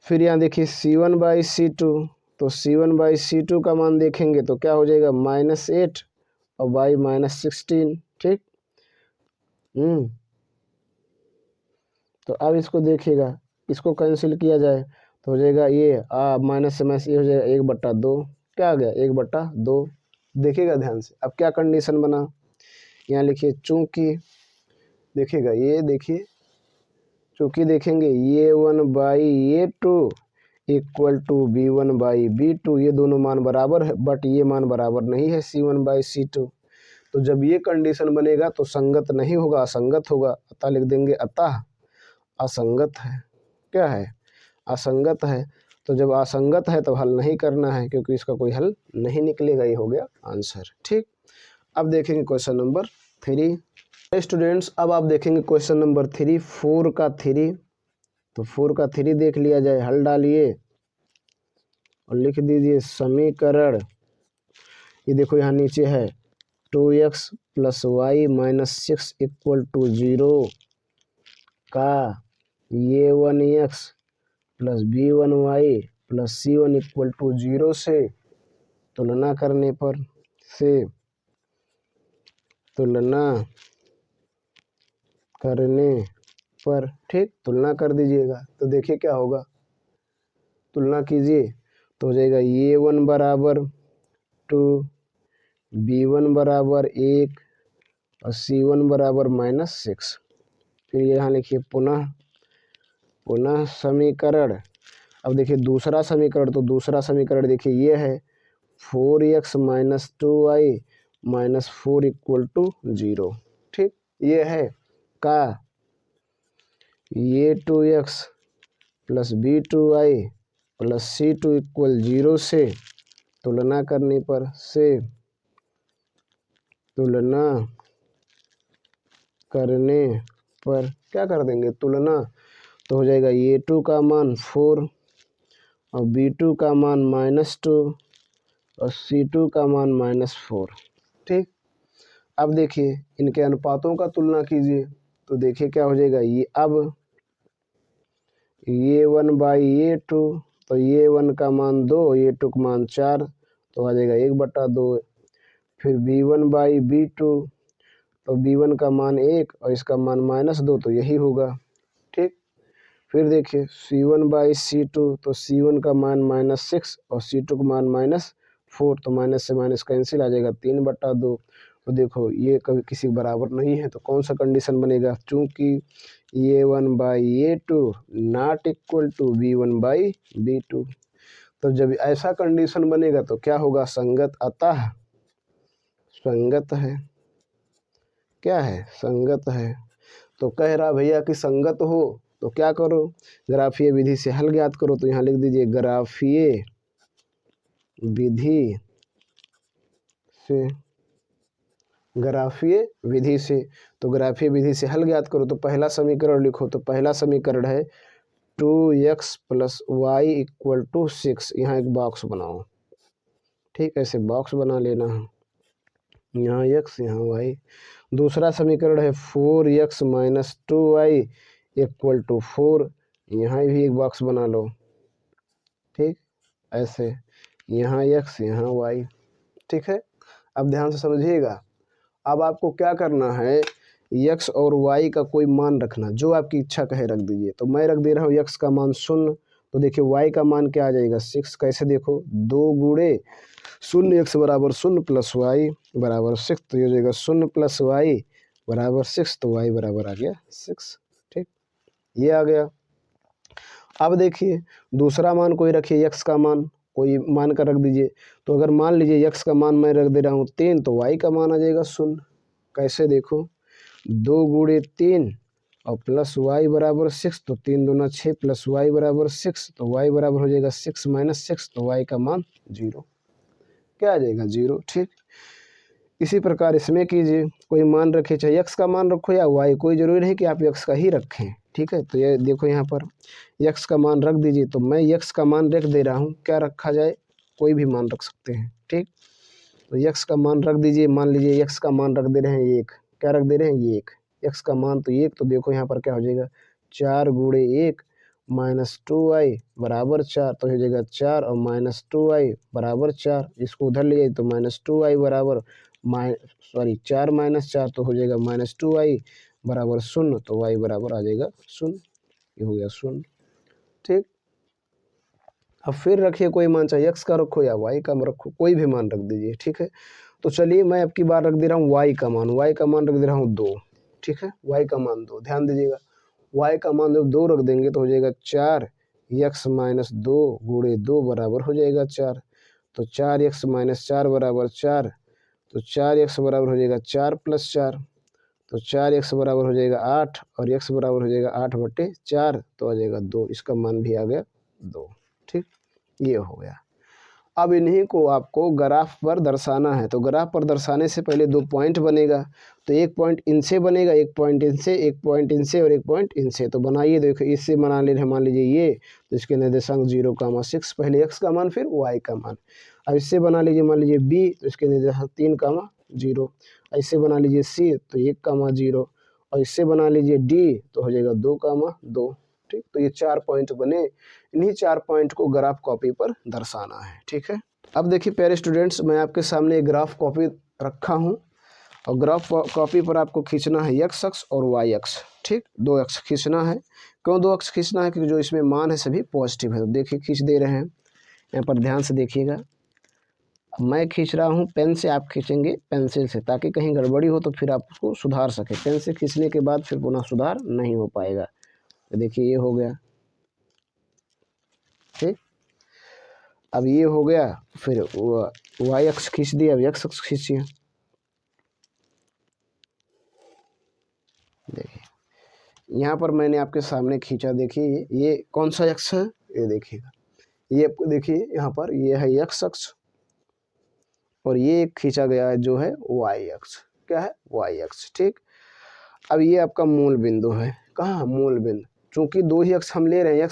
फिर यहाँ देखिए c1/c2, तो c1/c2 का मान देखेंगे तो क्या हो जाएगा, -8 और y -16। ठीक, तो अब इसको देखिएगा, इसको कैंसिल किया जाए तो हो जाएगा ये माइनस से माइनस ये हो जाएगा 1/2। क्या आ गया, 1/2। देखिएगा ध्यान से, अब क्या कंडीशन बना, यहाँ लिखिए चूंकि, देखिएगा ये देखिए, चूंकि देखेंगे ये 1/ये 2 इक्वल टू b1/b2, ये दोनों मान बराबर है, बट ये मान बराबर नहीं है c1/c2। तो जब ये कंडीशन बनेगा तो संगत नहीं होगा, असंगत होगा। अतः लिख देंगे अतः असंगत है। क्या है, असंगत है। तो जब असंगत है तो हल नहीं करना है, क्योंकि इसका कोई हल नहीं निकलेगा। ये हो गया आंसर। ठीक, अब देखेंगे क्वेश्चन नंबर 3। स्टूडेंट्स, अब आप देखेंगे क्वेश्चन नंबर 3, 4 का 3। तो 4 का 3 देख लिया जाए, हल डालिए और लिख दीजिए समीकरण। ये देखो यहाँ नीचे है 2x + y - 6 = 0 का ये 1x + b1y + c1 = 0 से तुलना करने पर ठीक तुलना कर दीजिएगा। तो देखिए क्या होगा, तुलना कीजिए तो हो जाएगा ये 1 बराबर 2, b1 बराबर 1 और c1 बराबर -6। फिर यहाँ लिखिए पुनः समीकरण। अब देखिए दूसरा समीकरण, तो दूसरा समीकरण देखिए ये है 4x - 2y - 4 = 0। ठीक, ये है का ये 2x + b2y + c2 = 0 से तुलना करने पर क्या कर देंगे, तुलना। तो हो जाएगा ये 2 का मान 4 और b2 का मान -2 और c2 का मान -4। ठीक, अब देखिए इनके अनुपातों का तुलना कीजिए तो देखिए क्या हो जाएगा, ये अब ये 1/ये 2, तो ये 1 का मान 2, ये 2 का मान 4, तो आ जाएगा 1/2। फिर b1/b2, तो b1 का मान 1 और इसका मान -2, तो यही होगा। ठीक, फिर देखिए c1/c2, तो c1 का मान -6 और c2 का मान -4, तो माइनस से माइनस कैंसिल, आ जाएगा 3/2। तो देखो ये कभी किसी बराबर नहीं है, तो कौन सा कंडीशन बनेगा, चूंकि ये 1/ये 2 नॉट इक्वल टू b1/b2। तो जब ऐसा कंडीशन बनेगा तो क्या होगा, संगत। अतः संगत है। क्या है, संगत है। तो कह रहा भैया कि संगत हो तो क्या करो, ग्राफीय विधि से हल ज्ञात करो। तो यहाँ लिख दीजिए ग्राफीय विधि से तो ग्राफीय विधि से हल ज्ञात करो। तो पहला समीकरण लिखो, तो पहला समीकरण है 2x + y = 6। यहाँ एक बॉक्स बनाओ। ठीक, ऐसे बॉक्स बना लेना है, यहाँ x यहाँ y। दूसरा समीकरण है 4x - 2y = 4। यहाँ भी एक बॉक्स बना लो। ठीक, ऐसे, यहाँ x यहाँ y, ठीक है। अब ध्यान से समझिएगा। अब आपको क्या करना है, x और y का कोई मान रखना, जो आपकी इच्छा कहे रख दीजिए। तो मैं रख दे रहा हूँ x का मान 0, तो देखिए y का मान क्या आ जाएगा 6। कैसे देखो, 2 गुणे 0 x बराबर 0 प्लस y बराबर 6, तो ये हो जाएगा 0 प्लस y बराबर 6, तो y बराबर आ गया 6, ठीक, ये आ गया। अब देखिए दूसरा मान कोई रखिए, x का मान कोई मान का रख दीजिए। तो अगर मान लीजिए x का मान मैं रख दे रहा हूँ 3, तो y का मान आ जाएगा 0। कैसे देखो, 2 गुणे 3 और प्लस y बराबर 6, तो 3 दूना 6 प्लस y बराबर 6, तो y बराबर हो जाएगा 6 माइनस 6, तो y का मान 0, क्या आ जाएगा 0, ठीक। इसी प्रकार इसमें कीजिए, कोई मान रखिए, चाहे x का मान रखो या y, कोई ज़रूरी नहीं कि आप x का ही रखें, ठीक है। तो ये देखो यहाँ पर x का मान रख दीजिए, तो मैं x का मान रख दे रहा हूँ, क्या रखा जाए, कोई भी मान रख सकते हैं, ठीक। तो x का मान रख दीजिए, मान लीजिए x का मान रख दे रहे हैं 1, क्या रख दे रहे हैं 1, x का मान तो 1, तो देखो यहाँ पर क्या हो जाएगा 4 गुणे 1 माइनस 2y बराबर 4, तो हो जाएगा 4 और माइनस 2y बराबर 4, इसको उधर ले जाइए तो माइनस 2y बराबर 4 माइनस 4, तो हो जाएगा माइनस 2y बराबर 0, तो y बराबर आ जाएगा 0, ये हो गया 0, ठीक। अब फिर रखिए कोई मान, चाहे x का रखो या y का रखो, कोई भी मान रख दीजिए, ठीक है। तो चलिए मैं अब की बार रख दे रहा हूँ y का मान, y का मान रख दे रहा हूँ 2, ठीक है। y का मान 2, ध्यान दीजिएगा, y का मान जब 2 रख देंगे तो हो जाएगा 4 x माइनस 2 गुणे 2 बराबर हो जाएगा 4, तो 4x माइनस 4 बराबर 4, तो 4x बराबर हो जाएगा 4 प्लस 4, तो 4x बराबर हो जाएगा 8 और x बराबर हो जाएगा 8/4, तो आ जाएगा 2, इसका मान भी आ गया 2, ठीक, ये हो गया। अब इन्हीं को आपको ग्राफ पर दर्शाना है, तो ग्राफ पर दर्शाने से पहले 2 पॉइंट बनेगा, तो एक पॉइंट इनसे बनेगा, एक पॉइंट इनसे, एक पॉइंट इनसे और एक पॉइंट इनसे। तो बनाइए, देखो इससे बना ले रहे हैं, मान लीजिए ये, तो इसके निर्देशांक 0,6, पहले x का मान फिर y का मान। अब इससे बना लीजिए, मान लीजिए b, तो इसके निर्देशांक 3,0, ऐसे बना लीजिए c, तो 1,0, और इससे बना लीजिए d, तो हो जाएगा 2,2, ठीक। तो ये 4 पॉइंट बने, इन्हीं 4 पॉइंट को ग्राफ कॉपी पर दर्शाना है, ठीक है। अब देखिए प्यारे स्टूडेंट्स, मैं आपके सामने एक ग्राफ कॉपी रखा हूँ, और ग्राफ कॉपी पर आपको खींचना है x अक्ष और y अक्ष, ठीक, 2 अक्ष खींचना है। क्यों 2 अक्ष खींचना है, क्योंकि जो इसमें मान है सभी पॉजिटिव है। तो देखिए खींच दे रहे हैं, यहाँ पर ध्यान से देखिएगा। मैं खींच रहा हूँ पेन से, आप खींचेंगे पेंसिल से, ताकि कहीं गड़बड़ी हो तो फिर आप उसको सुधार सकें। पेन से खींचने के बाद फिर पुनः सुधार नहीं हो पाएगा। तो देखिए ये हो गया, ठीक। अब ये हो गया, फिर y अक्ष खींच दिया, अब x अक्ष खींचिए। देखिए यहाँ पर मैंने आपके सामने खींचा, देखिए ये कौन सा अक्ष है, ये देखिएगा, ये आपको देखिए यहाँ पर ये है x अक्ष, और ये खींचा गया है जो है y अक्ष, क्या है y अक्ष, ठीक। अब ये आपका मूल बिंदु है, कहाँ मूल बिंदु, चूंकि 2 ही अक्ष हम ले रहे हैं,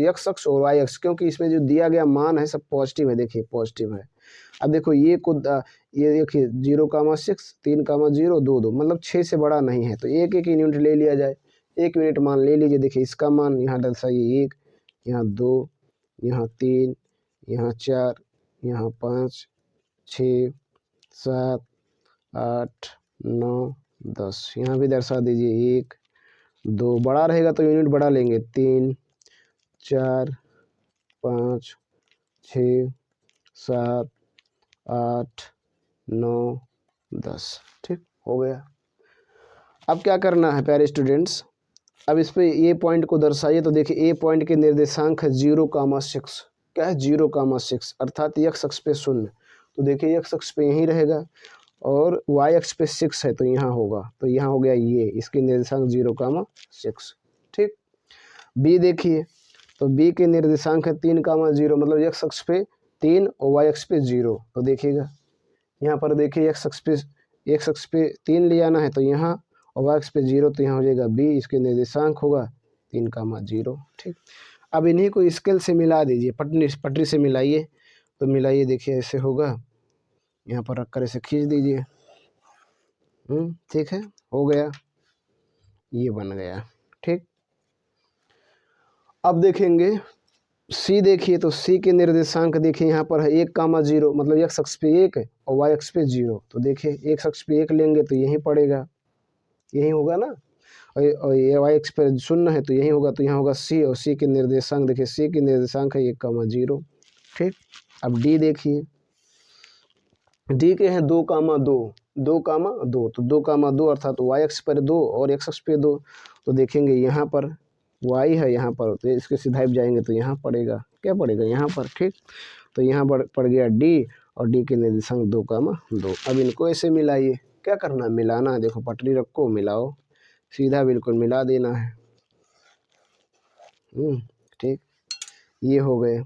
x अक्ष और y अक्ष, क्योंकि इसमें जो दिया गया मान है सब पॉजिटिव है, देखिए पॉजिटिव है। अब देखो ये ये देखिए 0,6, 3,0, 2, मतलब 6 से बड़ा नहीं है, तो एक एक यूनिट ले लिया जाए, 1 यूनिट मान ले लीजिए। देखिए इसका मान यहाँ दर्शाइए 1, यहाँ 2, यहाँ 3, यहाँ 4, यहाँ 5, 6, 7, 8, 9, 10, यहाँ भी दर्शा दीजिए 1, 2, बड़ा रहेगा तो यूनिट बड़ा लेंगे, 3, 4, 5, 6, 7, 8, 9, 10, ठीक हो गया। अब क्या करना है प्यारे स्टूडेंट्स, अब इस पे ये पॉइंट को दर्शाइए। तो देखिए ए पॉइंट के निर्देशांक है 0,6, क्या है 0,6, अर्थात x अक्ष पे 0, तो देखिए x अक्ष पे यहीं रहेगा, और y अक्ष पे 6 है तो यहाँ होगा, तो यहाँ हो गया ये, इसके निर्देशांक 0,6, ठीक। b देखिए, तो b के निर्देशांक है 3,0, मतलब x अक्ष पे 3 और y अक्ष पे 0, तो देखिएगा यहाँ पर देखिए x अक्ष पे 3 ले आना है तो यहाँ, और y अक्ष पे 0, तो यहाँ हो जाएगा b, इसके निर्देशांक होगा 3,0, ठीक। अब इन्हीं को स्केल से मिला दीजिए, पटरी से मिलाइए, तो मिलाइए, देखिए ऐसे होगा, यहाँ पर रख कर ऐसे खींच दीजिए, ठीक है, हो गया, ये बन गया, ठीक। अब देखेंगे सी देखिए तो सी के निर्देशांक देखिए यहाँ पर है 1,0 मतलब x अक्ष पे 1 और y अक्ष पे 0। तो देखिए x अक्ष पे 1 लेंगे तो यहीं पड़ेगा, यही होगा ना, और ये y अक्ष पर 0 है तो यही होगा, तो यहाँ होगा सी, और सी के निर्देशांक देखिए, सी के निर्देशांक है 1,0। ठीक। अब डी देखिए, डी के हैं 2,2, 2,2, तो 2,2 अर्थात y अक्ष पर 2 और x अक्ष पे 2। तो देखेंगे यहाँ पर y है, यहाँ पर तो इसके सीधा जाएंगे तो यहाँ पड़ेगा, क्या पड़ेगा यहाँ पर। ठीक। तो यहाँ पड़ गया डी, और डी के निर्देशांक 2,2। अब इनको ऐसे मिलाइए, क्या करना, मिलाना है। देखो पटरी रखो, मिलाओ, सीधा बिल्कुल मिला देना है। ठीक, ये हो गए।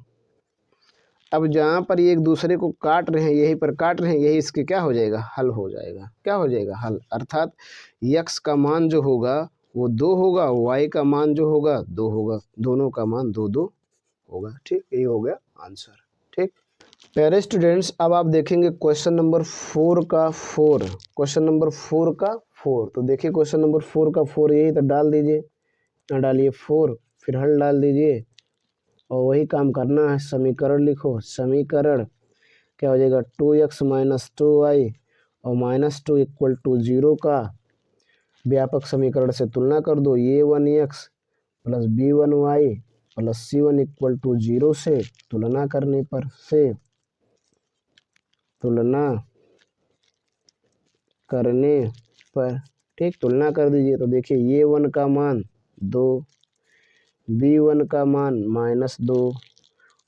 अब जहाँ पर ये एक दूसरे को काट रहे हैं, यहीं पर काट रहे हैं, यही इसके क्या हो जाएगा, हल हो जाएगा। क्या हो जाएगा, हल। अर्थात x का मान जो होगा वो 2 होगा, y का मान जो होगा 2 होगा, दोनों का मान 2 2 होगा। ठीक, ये हो गया आंसर। ठीक। प्यारे स्टूडेंट्स, अब आप देखेंगे क्वेश्चन नंबर 4 का 4, क्वेश्चन नंबर 4 का 4। तो देखिए क्वेश्चन नंबर 4 का 4, यही तो डाल दीजिए, यहाँ डालिए 4, फिर हल डाल दीजिए, और वही काम करना है। समीकरण लिखो, समीकरण क्या हो जाएगा, 2x माइनस 2y और -2 इक्वल टू 0 का व्यापक समीकरण से तुलना कर दो। a1x plus b1y plus c1 equal to 0 से तुलना करने पर, से तुलना करने पर, ठीक, तुलना कर दीजिए। तो देखिए a1 का मान 2, b1 का मान -2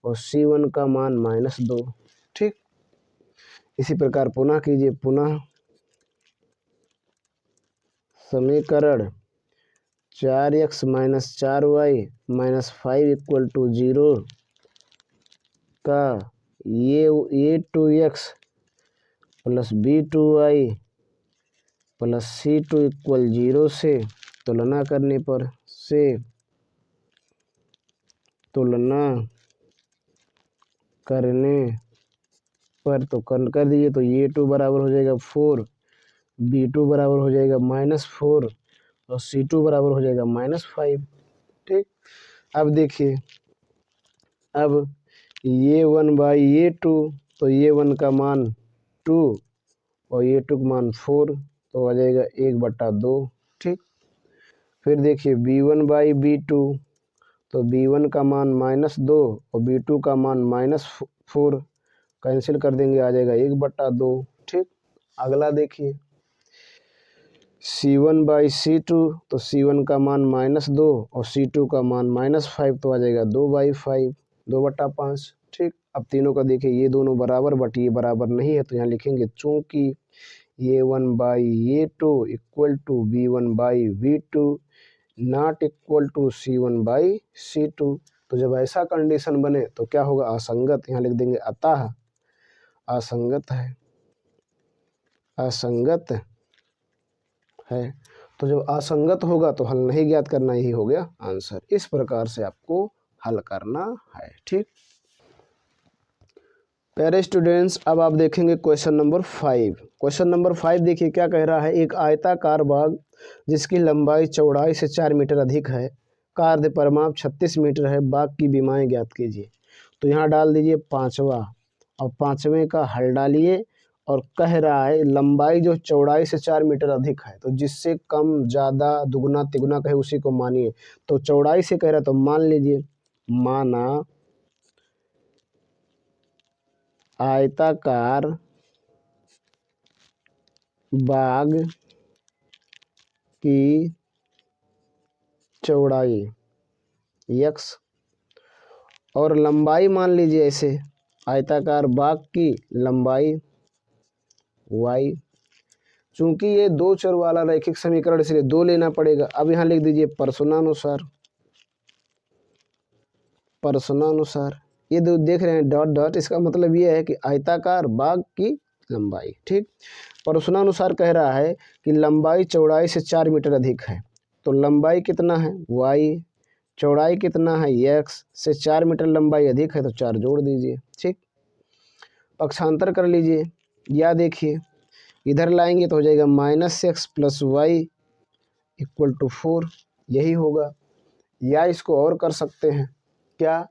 और c1 का मान -2। ठीक। इसी प्रकार पुनः कीजिए, पुनः समीकरण 4x minus 4y minus 5 equal to 0 का ये 2x plus b2y plus c2 equal 0 से तुलना करने पर, से तुलना करने पर, तो कर दीजिए। तो ये 2 बराबर हो जाएगा 4, b2 बराबर हो जाएगा -4 और c2 बराबर हो जाएगा -5। ठीक। अब देखिए, अब ये 1 बाई ये 2, तो ये 1 का मान 2 और ये 2 का मान 4, तो आ जाएगा 1/2। ठीक। फिर देखिए b1 बाई b2, तो b1 का मान -2 और b2 का मान -4, कैंसिल कर देंगे, आ जाएगा 1/2। ठीक। अगला देखिए c1 बाई c2, तो c1 का मान -2 और c2 का मान -5, तो आ जाएगा 2/5, 2/5। ठीक। अब तीनों का देखिए, ये दोनों बराबर बट ये बराबर नहीं है, तो यहाँ लिखेंगे चूंकि ये 1 बाई ये 2 equal to b1 by b2 not equal to c1 by c2। तो जब ऐसा कंडीशन बने तो क्या होगा, असंगत, यहाँ लिख देंगे अतः असंगत है, असंगत है। तो जब असंगत होगा तो हल नहीं ज्ञात करना, यही हो गया आंसर। इस प्रकार से आपको हल करना है। ठीक। प्यारे स्टूडेंट्स, अब आप देखेंगे क्वेश्चन नंबर 5। क्वेश्चन नंबर 5 देखिए क्या कह रहा है, एक आयताकार बाग जिसकी लंबाई चौड़ाई से 4 मीटर अधिक है, का अर्ध परिमाप 36 मीटर है, बाग की विमाएं ज्ञात कीजिए। तो यहाँ डाल दीजिए 5वां, और 5वें का हल डालिए, और कह रहा है लंबाई जो चौड़ाई से 4 मीटर अधिक है, तो जिससे कम ज़्यादा दुगुना तिगुना कहे उसी को मानिए। तो चौड़ाई से कह रहा है तो मान लीजिए, माना आयताकार बाग की चौड़ाई x और लंबाई मान लीजिए ऐसे, आयताकार बाग की लंबाई y। चूंकि ये दो चर वाला रैखिक समीकरण इसलिए 2 लेना पड़ेगा। अब यहाँ लिख दीजिए प्रश्नानुसार, प्रश्नानुसार ये दो देख रहे हैं डॉट डॉट, इसका मतलब ये है कि आयताकार बाग की लंबाई। ठीक। प्रश्नानुसार कह रहा है कि लंबाई चौड़ाई से 4 मीटर अधिक है, तो लंबाई कितना है y, चौड़ाई कितना है x, से 4 मीटर लंबाई अधिक है तो 4 जोड़ दीजिए। ठीक। पक्षांतर कर लीजिए, या देखिए इधर लाएंगे तो हो जाएगा -x plus y equal to 4, यही होगा। या इसको और कर सकते हैं क्या,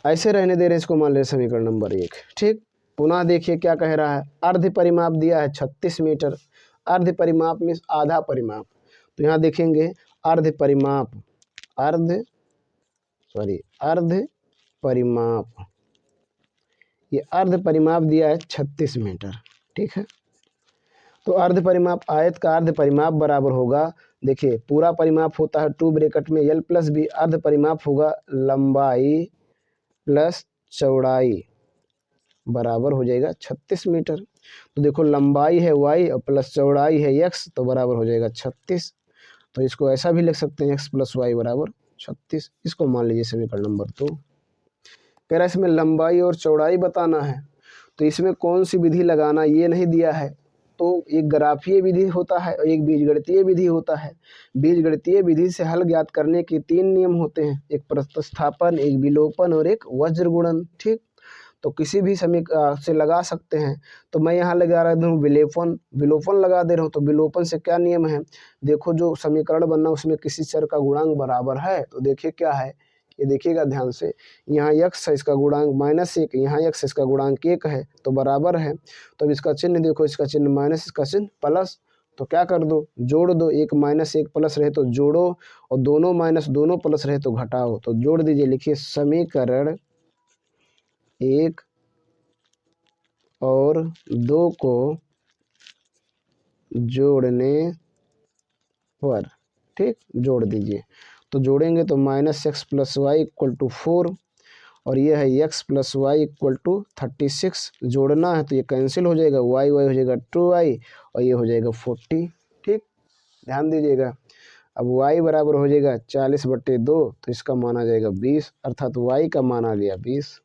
ऐसे रहने दे रहे हैं, इसको मान ले समीकरण नंबर 1। ठीक, पुनः देखिए क्या कह रहा है, अर्ध परिमाप दिया है 36 मीटर। अर्ध परिमाप मीन्स आधा परिमाप, तो यहाँ देखेंगे अर्ध परिमाप, अर्ध परिमाप, ये अर्ध परिमाप दिया है 36 मीटर। ठीक है, तो अर्ध परिमाप, आयत का अर्ध परिमाप बराबर होगा, देखिए पूरा परिमाप होता है 2 ब्रैकेट में l प्लस बी, अर्ध परिमाप होगा लंबाई प्लस चौड़ाई बराबर हो जाएगा 36 मीटर। तो देखो लंबाई है y और प्लस चौड़ाई है x, तो बराबर हो जाएगा 36। तो इसको ऐसा भी लिख सकते हैं x प्लस वाई बराबर 36। इसको मान लीजिए समीकरण नंबर 2। कह रहा है इसमें लंबाई और चौड़ाई बताना है, तो इसमें कौन सी विधि लगाना ये नहीं दिया है। तो एक ग्राफीय विधि होता है और एक बीजगणितीय विधि होता है। बीजगणितीय विधि से हल ज्ञात करने के 3 नियम होते हैं, एक प्रतिस्थापन, एक विलोपन और एक वज्र गुणन। ठीक, तो किसी भी समीकरण से लगा सकते हैं। तो मैं यहाँ लगा रहा हूँ विलोपन लगा दे रहा हूँ। तो विलोपन से क्या नियम है, देखो जो समीकरण बनना उसमें किसी चर का गुणांक बराबर है, तो देखिए क्या है, ये देखिएगा ध्यान से, यहाँ x है, इसका गुणांक -1, यहाँ x है, इसका गुणांक 1 है, तो बराबर है। तो अब इसका चिन्ह देखो, इसका चिन्ह माइनस, इसका चिन्ह प्लस, तो क्या कर दो, जोड़ दो। 1 - 1 प्लस रहे तो जोड़ो, और दोनों माइनस दोनों प्लस रहे तो घटाओ। तो जोड़ दीजिए, लिखिए समीकरण 1 और 2 को जोड़ने पर, ठीक, जोड़ दीजिए। तो जोड़ेंगे तो -x + y = 4, और ये है x + y = 36। जोड़ना है तो ये कैंसिल हो जाएगा, y हो जाएगा 2y और ये हो जाएगा 40। ठीक, ध्यान दीजिएगा। अब y बराबर हो जाएगा 40/2, तो इसका मान आ जाएगा 20, अर्थात y का मान आ गया 20।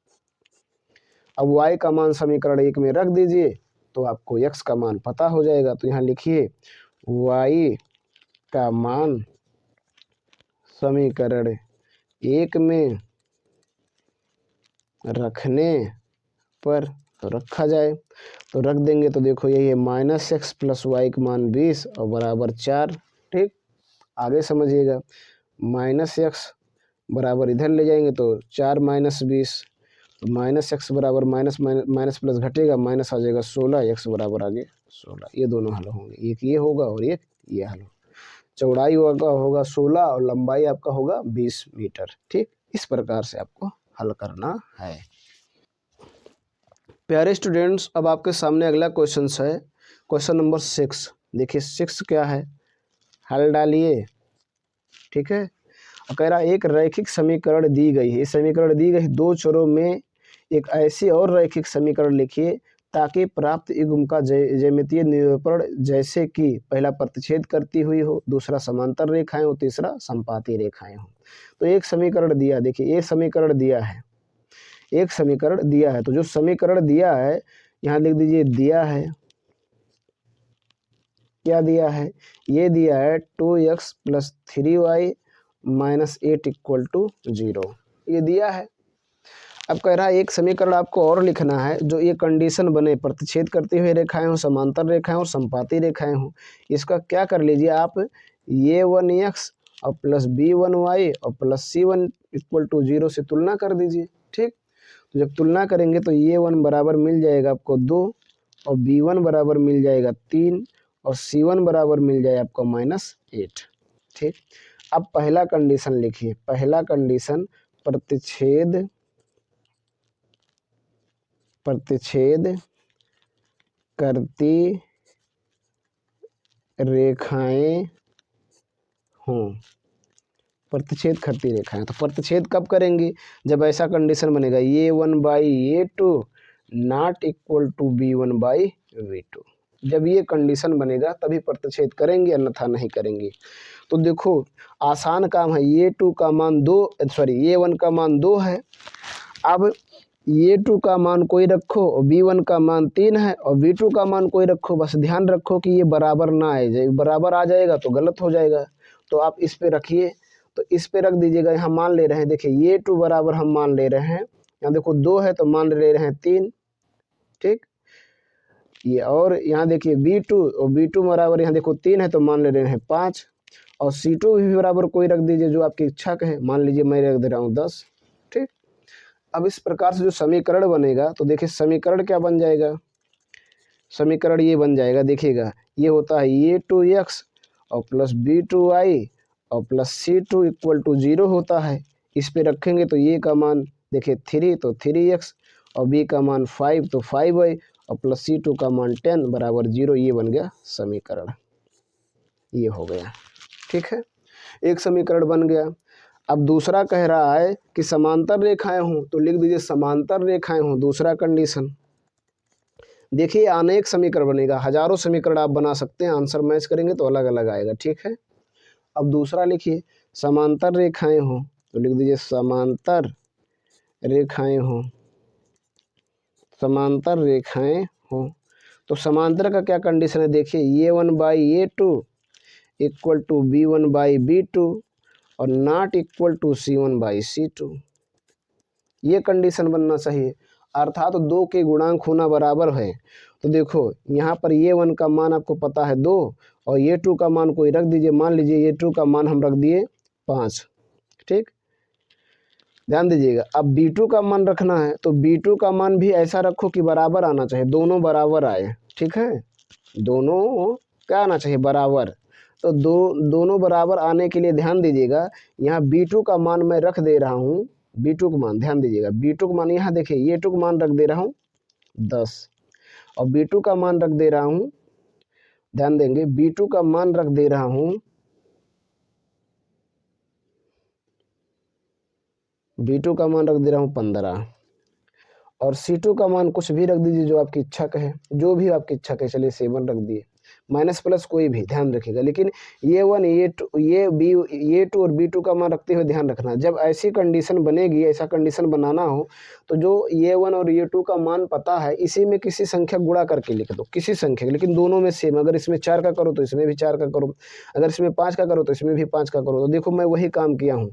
अब y का मान समीकरण 1 में रख दीजिए तो आपको x का मान पता हो जाएगा। तो यहाँ लिखिए y का मान समीकरण 1 में रखने पर, तो रखा जाए, तो रख देंगे तो देखो यही है -x + y का मान 20 और बराबर 4। ठीक, आगे समझिएगा, -x बराबर इधर ले जाएंगे तो 4 - 20, तो -x बराबर माइनस प्लस घटेगा, माइनस आ जाएगा 16, x बराबर आगे 16। ये दोनों हल होंगे, एक ये होगा और एक ये हल होगा। चौड़ाई होगा 16 और लंबाई आपका होगा 20 मीटर। ठीक, इस प्रकार से आपको हल करना है। प्यारे स्टूडेंट्स, अब आपके सामने अगला क्वेश्चन है, क्वेश्चन नंबर 6। देखिए 6 क्या है, हल डालिए। ठीक है, कह रहा एक रैखिक समीकरण दी गई है, समीकरण दी गई 2 चरों में एक ऐसी और रैखिक समीकरण लिखिए ताकि प्राप्त युग्म का ज्यामितीय निरूपण जैसे कि पहला प्रतिच्छेद करती हुई हो, दूसरा समांतर रेखाएं हो, तीसरा संपाती रेखाएं हो। तो एक समीकरण दिया, देखिए एक समीकरण दिया है, एक समीकरण दिया है। तो जो समीकरण दिया है यहाँ लिख दीजिए, दिया है, क्या दिया है, ये दिया है 2x + 3y - 8 = 0, ये दिया है। अब कह रहा है एक समीकरण आपको और लिखना है जो ये कंडीशन बने, प्रतिच्छेद करती हुई रेखाएं हो, समांतर रेखाएं और संपाती रेखाएं हो। इसका क्या कर लीजिए आप, ये 1x और प्लस b1y और प्लस c1 = 0 से तुलना कर दीजिए। ठीक, तो जब तुलना करेंगे तो ये 1 बराबर मिल जाएगा आपको 2 और b1 बराबर मिल जाएगा 3 और c1 बराबर मिल जाएगा आपको -8। ठीक, अब पहला कंडीशन लिखिए, पहला कंडीशन प्रतिच्छेद करती रेखाएं हों, प्रतिच्छेद करती रेखाएं। तो प्रतिच्छेद कब करेंगे, जब ऐसा कंडीशन बनेगा a1/a2 ≠ b1/v2। जब ये कंडीशन बनेगा तभी प्रतिच्छेद करेंगे, अन्यथा नहीं करेंगे। तो देखो आसान काम है, a2 का मान 2, a1 का मान 2 है। अब a2 का मान कोई रखो और b1 का मान 3 है और b2 का मान कोई रखो, बस ध्यान रखो कि ये बराबर ना आ जाए, बराबर आ जाएगा तो गलत हो जाएगा। तो आप इस पे रखिए, तो इस पे रख दीजिएगा। यहाँ मान ले रहे हैं, देखिए a2 बराबर हम मान ले रहे हैं, यहाँ देखो 2 है तो मान ले रहे हैं 3। ठीक, ये और यहाँ देखिए b2 और b2 बराबर यहाँ देखो 3 है तो मान ले रहे हैं 5 और c2 भी बराबर कोई रख दीजिए जो आपकी इच्छा का है, मान लीजिए मैं रख दे रहा हूँ 10। ठीक, अब इस प्रकार से जो समीकरण बनेगा तो देखिए समीकरण क्या बन जाएगा, समीकरण ये बन जाएगा, देखिएगा ये होता है ए टू एक्स और प्लस बी टू वाई और plus c two equal to 0 होता है। इस पे रखेंगे तो ये का मान देखिए 3 तो 3x और बी का मान 5 तो 5y और प्लस सी टू का मान 10 बराबर 0। ये बन गया समीकरण, ये हो गया। ठीक है, एक समीकरण बन गया। अब दूसरा कह रहा है कि समांतर रेखाएं हों, तो लिख दीजिए समांतर रेखाएं हों, दूसरा कंडीशन। देखिए अनेक समीकरण बनेगा, हजारों समीकरण आप बना सकते हैं, आंसर मैच करेंगे तो अलग अलग आएगा। ठीक है, अब दूसरा लिखिए समांतर रेखाएं हों, तो लिख दीजिए समांतर रेखाएं हों, समांतर रेखाएं हों। तो समांतर का क्या कंडीशन है, देखिए A1/A2 इक्वल टू B1/B2 और नॉट इक्वल टू C1/C2, ये कंडीशन बनना चाहिए। अर्थात तो दो के गुणांक होना बराबर है। तो देखो यहाँ पर A1 का मान आपको पता है 2 और A2 का मान कोई रख दीजिए, मान लीजिए A2 का मान हम रख दिए 5। ठीक, ध्यान दीजिएगा। अब B2 का मान रखना है तो B2 का मान भी ऐसा रखो कि बराबर आना चाहिए, दोनों बराबर आए। ठीक है, दोनों क्या आना चाहिए, बराबर। तो दोनों बराबर आने के लिए ध्यान दीजिएगा, यहाँ B2 का मान मैं रख दे रहा हूँ, B2 का मान ध्यान दीजिएगा, B2 का मान यहाँ देखिए A2 का मान रख दे रहा हूँ 10 और B2 का मान रख दे रहा हूँ, ध्यान देंगे B2 का मान रख दे रहा हूँ, B2 का मान रख दे रहा हूँ 15 और C2 का मान कुछ भी रख दीजिए जो आपकी इच्छा कहे, जो भी आपकी इच्छा कहे, चलिए 7 रख दिए, माइनस प्लस कोई भी ध्यान रखिएगा। लेकिन A1 A2 A2 और B2 का मान रखते हुए ध्यान रखना, जब ऐसी कंडीशन बनेगी, ऐसा कंडीशन बनाना हो तो जो A1 और A2 का मान पता है इसी में किसी संख्या गुणा करके लिख दो, किसी संख्या, लेकिन दोनों में सेम। अगर इसमें 4 का करो तो इसमें भी 4 का करो, अगर इसमें 5 का करो तो इसमें भी 5 का करो। तो देखो मैं वही काम किया हूँ,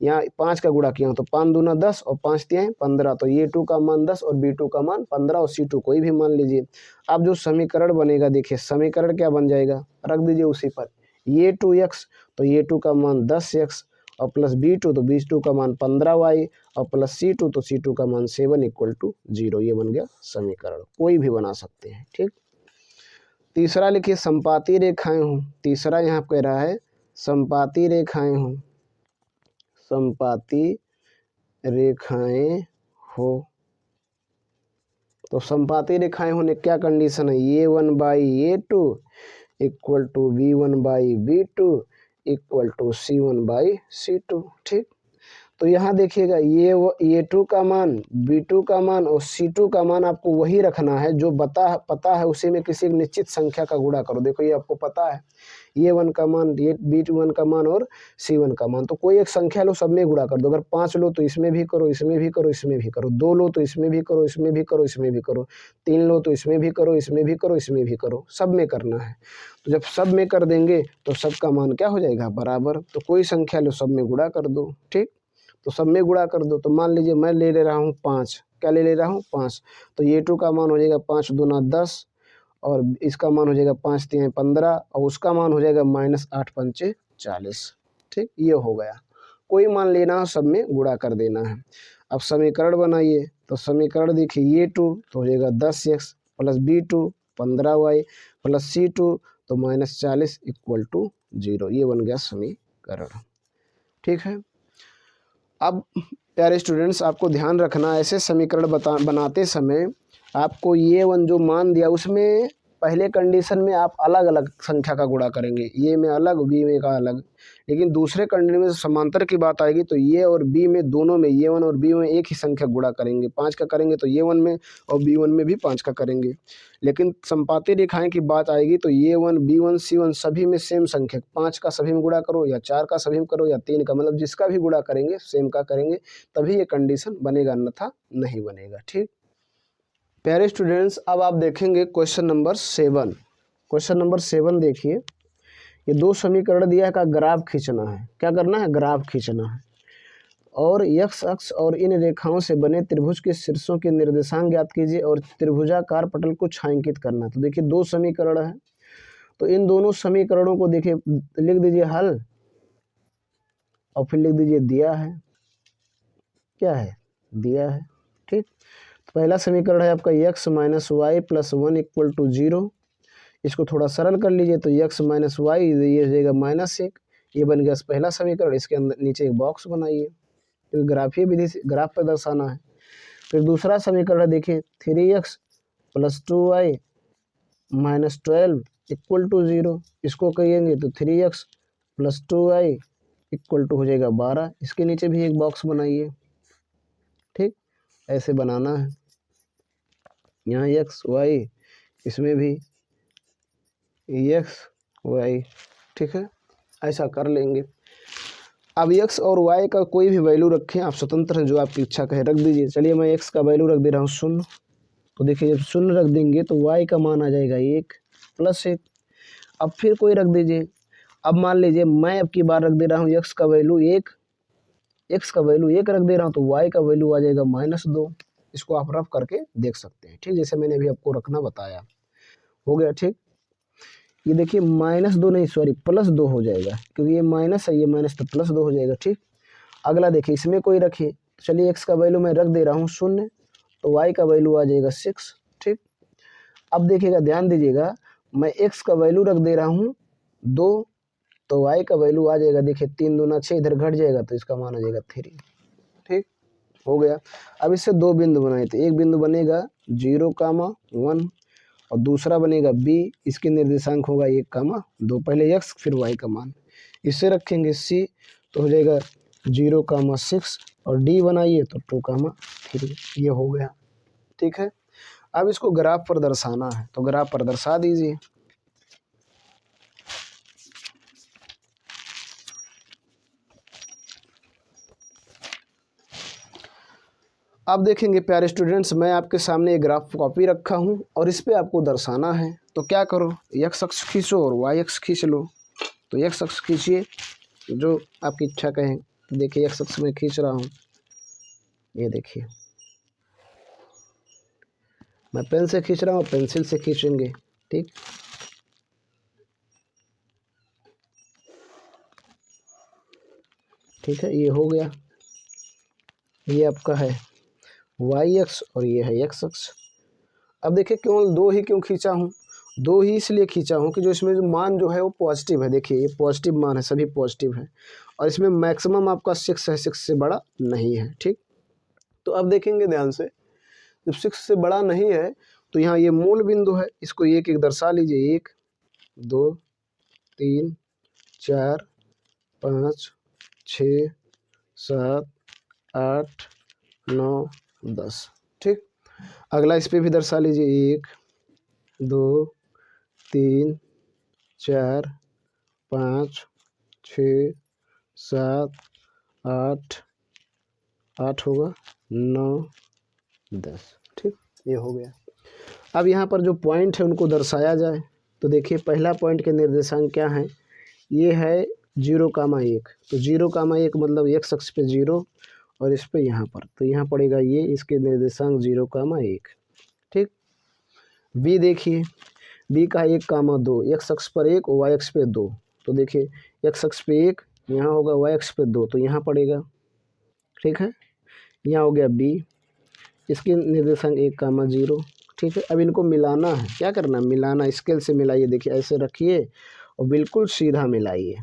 यहाँ 5 का गुणा किया हूँ तो 5 दूना 10 और 5 तिहाई 15, तो A2 का मान 10 और B2 का मान 15 और C2 कोई भी मान लीजिए। अब जो समीकरण बनेगा, देखिए समीकरण क्या बन जाएगा, रख दीजिए उसी पर A2x तो A2 का मान 10x और प्लस B2 तो B2 का मान 15y और प्लस C2 तो C2 का मान 7 इक्वल टू 0। ये बन गया समीकरण, कोई भी बना सकते हैं। ठीक, तीसरा लिखिए संपाती रेखाएं हों, तीसरा यहाँ कह रहा है संपाती रेखाएं हों, संपाती रेखाएं हो। तो संपाती रेखाएं होने क्या कंडीशन है, A1/A2 equal to B1/B2 equal to C1/C2। ठीक, तो यहाँ देखिएगा ये A2 का मान, B2 का मान और C2 का मान आपको वही रखना है जो पता है, उसी में किसी एक निश्चित संख्या का गुणा करो। देखो ये आपको पता है A1 का मान, ये B1 का मान और C1 का मान, तो कोई एक संख्या लो, सब में गुणा कर दो। अगर 5 लो तो इसमें भी करो, इसमें भी करो, इसमें भी करो, 2 लो तो इसमें भी करो, इसमें भी करो, इसमें भी करो, 3 लो तो इसमें भी करो, इसमें भी करो, इसमें भी करो, सब में करना है। तो जब सब में कर देंगे तो सबका मान क्या हो जाएगा, बराबर। तो कोई संख्या लो, सब में गुणा कर दो। ठीक, तो सब में गुणा कर दो। तो मान लीजिए मैं ले रहा हूँ 5, क्या ले रहा हूँ 5, तो A2 का मान हो जाएगा 5 दूना 10 और इसका मान हो जाएगा 5 तिहाई 15 और उसका मान हो जाएगा -8 पंचे 40। ठीक, ये हो गया। कोई मान लेना हो, सब में गुणा कर देना है। अब समीकरण बनाइए, तो समीकरण देखिए A2 तो हो जाएगा 10x plus B2 15y plus C2 तो -40 इक्वल टू 0। ये बन गया समीकरण। ठीक है, अब प्यारे स्टूडेंट्स आपको ध्यान रखना, ऐसे समीकरण बनाते समय आपको A1 जो मान दिया उसमें पहले कंडीशन में आप अलग अलग संख्या का गुणा करेंगे, A में अलग, B में का अलग। लेकिन दूसरे कंडीशन में समांतर की बात आएगी तो A और B में, दोनों में, A1 और B में एक ही संख्या गुणा करेंगे। 5 का करेंगे तो A1 में और B1 में भी 5 का करेंगे। लेकिन संपाती रेखाएं की बात आएगी तो A1 B1 C1 सभी में सेम संख्या, 5 का सभी में गुणा करो या 4 का सभी में करो या 3 का, मतलब जिसका भी गुणा करेंगे सेम का करेंगे, तभी ये कंडीशन बनेगा, अन्यथा नहीं बनेगा। ठीक, प्यारे स्टूडेंट्स अब आप देखेंगे क्वेश्चन नंबर 7। क्वेश्चन नंबर 7 देखिए, ये दो समीकरण दिया है का ग्राफ खींचना है। क्या करना है, ग्राफ खींचना है। और x अक्ष और इन रेखाओं से बने त्रिभुज के शीर्षों के निर्देशांक ज्ञात कीजिए और त्रिभुजाकार पटल को छायांकित करना। तो देखिए दो समीकरण है, तो इन दोनों समीकरणों को देखिए लिख दीजिए हल और फिर लिख दीजिए दिया है, क्या है, दिया है। ठीक, तो पहला समीकरण है आपका x minus y plus 1 equal to 0। इसको थोड़ा सरल कर लीजिए तो x माइनस वाई ये हो जाएगा -1, ये बन गया पहला समीकरण। इसके अंदर नीचे एक बॉक्स बनाइए, तो ग्राफीय विधि से ग्राफ पर दर्शाना है। फिर दूसरा समीकरण देखिए 3x plus 2y minus 12 equal to 0। इसको कहिएंगे तो 3x plus 2y equal to हो जाएगा 12। इसके नीचे भी एक बॉक्स बनाइए। ठीक, ऐसे बनाना है। यहाँ x y, इसमें भी x y। ठीक है, ऐसा कर लेंगे। अब x और y का कोई भी वैल्यू रखें, आप स्वतंत्र हैं, जो आपकी इच्छा कहे रख दीजिए। चलिए मैं x का वैल्यू रख दे रहा हूँ 0। तो देखिए जब 0 रख देंगे तो y का मान आ जाएगा 1 प्लस 1। अब फिर कोई रख दीजिए। अब मान लीजिए मैं अब की बार रख दे रहा हूँ x का वैल्यू 1, x का वैल्यू 1 रख दे रहा हूँ तो y का वैल्यू आ जाएगा -2। इसको आप रफ करके देख सकते हैं। ठीक, जैसे मैंने अभी आपको रखना बताया। हो गया। ठीक, ये देखिए -2 नहीं, सॉरी +2 हो जाएगा, क्योंकि ये माइनस है, ये माइनस तो +2 हो जाएगा। ठीक, अगला देखिए इसमें कोई रखिए। चलिए x का वैल्यू मैं रख दे रहा हूँ 0, तो y का वैल्यू आ जाएगा 6। ठीक, अब देखिएगा, ध्यान दीजिएगा, मैं x का वैल्यू रख दे रहा हूँ 2, तो y का वैल्यू आ जाएगा, देखिए 3 दूना 6, इधर घट जाएगा तो इसका मान आ जाएगा 3। ठीक, हो गया। अब इससे दो बिंदु बनाए, तो एक बिंदु बनेगा 0,1 और दूसरा बनेगा b। इसके निर्देशांक होगा 1,2, पहले x फिर y का मान। इससे रखेंगे c, तो हो जाएगा 0,6 और d बनाइए तो 2,3। ये हो गया। ठीक है, अब इसको ग्राफ पर दर्शाना है, तो ग्राफ पर दर्शा दीजिए। अब देखेंगे प्यारे स्टूडेंट्स, मैं आपके सामने एक ग्राफ कॉपी रखा हूं और इस पे आपको दर्शाना है। तो क्या करो, x अक्ष खींचो और y अक्ष खींच लो। तो x अक्ष खींचिए, जो आपकी इच्छा कहें। तो देखिए x अक्ष में खींच रहा हूँ, ये देखिए मैं पेन से खींच रहा हूँ, पेंसिल से खींचेंगे। ठीक, ठीक है, ये हो गया। ये आपका है y अक्ष और ये है x अक्ष। अब देखिए केवल दो ही क्यों खींचा हूँ, दो ही इसलिए खींचा हूँ कि जो इसमें जो मान जो है वो पॉजिटिव है। देखिए ये पॉजिटिव मान है, सभी पॉजिटिव है, और इसमें मैक्सिमम आपका 6 है, 6 से बड़ा नहीं है। ठीक, तो अब देखेंगे ध्यान से, जब 6 से बड़ा नहीं है तो यहाँ ये मूल बिंदु है, इसको एक एक दर्शा लीजिए। 1 2 3 4 5 6 7 8 9 10। ठीक, अगला इस पे भी दर्शा लीजिए। 1 2 3 4 5 6 7 8 8 होगा 9 10। ठीक, ये हो गया। अब यहाँ पर जो पॉइंट है उनको दर्शाया जाए। तो देखिए पहला पॉइंट के निर्देशांक क्या हैं, ये है 0,1। तो 0,1 मतलब x अक्ष पे 0 और इस पे यहाँ पर, तो यहाँ पड़ेगा ये, इसके निर्देशांक 0,1। ठीक, b देखिए, b का 1,2, x अक्ष पर 1 और y अक्ष पे 2। तो देखिए x अक्ष पे 1, यहाँ होगा y अक्ष पे 2, तो यहाँ पड़ेगा। ठीक है, यहाँ हो गया b, इसके निर्देशांक 1,0। ठीक है, अब इनको मिलाना है। क्या करना है, मिलाना, स्केल से मिलाइए। देखिए ऐसे रखिए और बिल्कुल सीधा मिलाइए,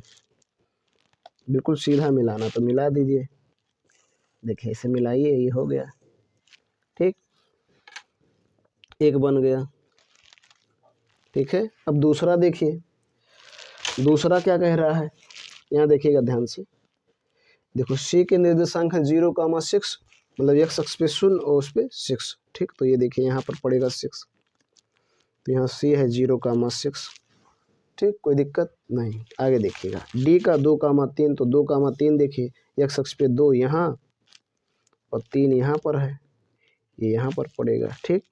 बिल्कुल सीधा मिलाना। तो मिला दीजिए, देखिए ऐसे मिलाइए, ये हो गया। ठीक, एक बन गया। ठीक है, अब दूसरा देखिए, दूसरा क्या कह रहा है, यहाँ देखिएगा ध्यान से। देखो c के निर्देशांक है 0,6, मतलब x अक्ष पे 0 और उस पे 6। ठीक, तो ये देखिए यहाँ पर पड़ेगा 6, तो यहाँ c है 0,6। ठीक, कोई दिक्कत नहीं। आगे देखिएगा d का 2,3, तो 2,3 देखिए x अक्ष पे 2 यहाँ और 3 यहाँ पर है, ये यहाँ पर पड़ेगा। ठीक,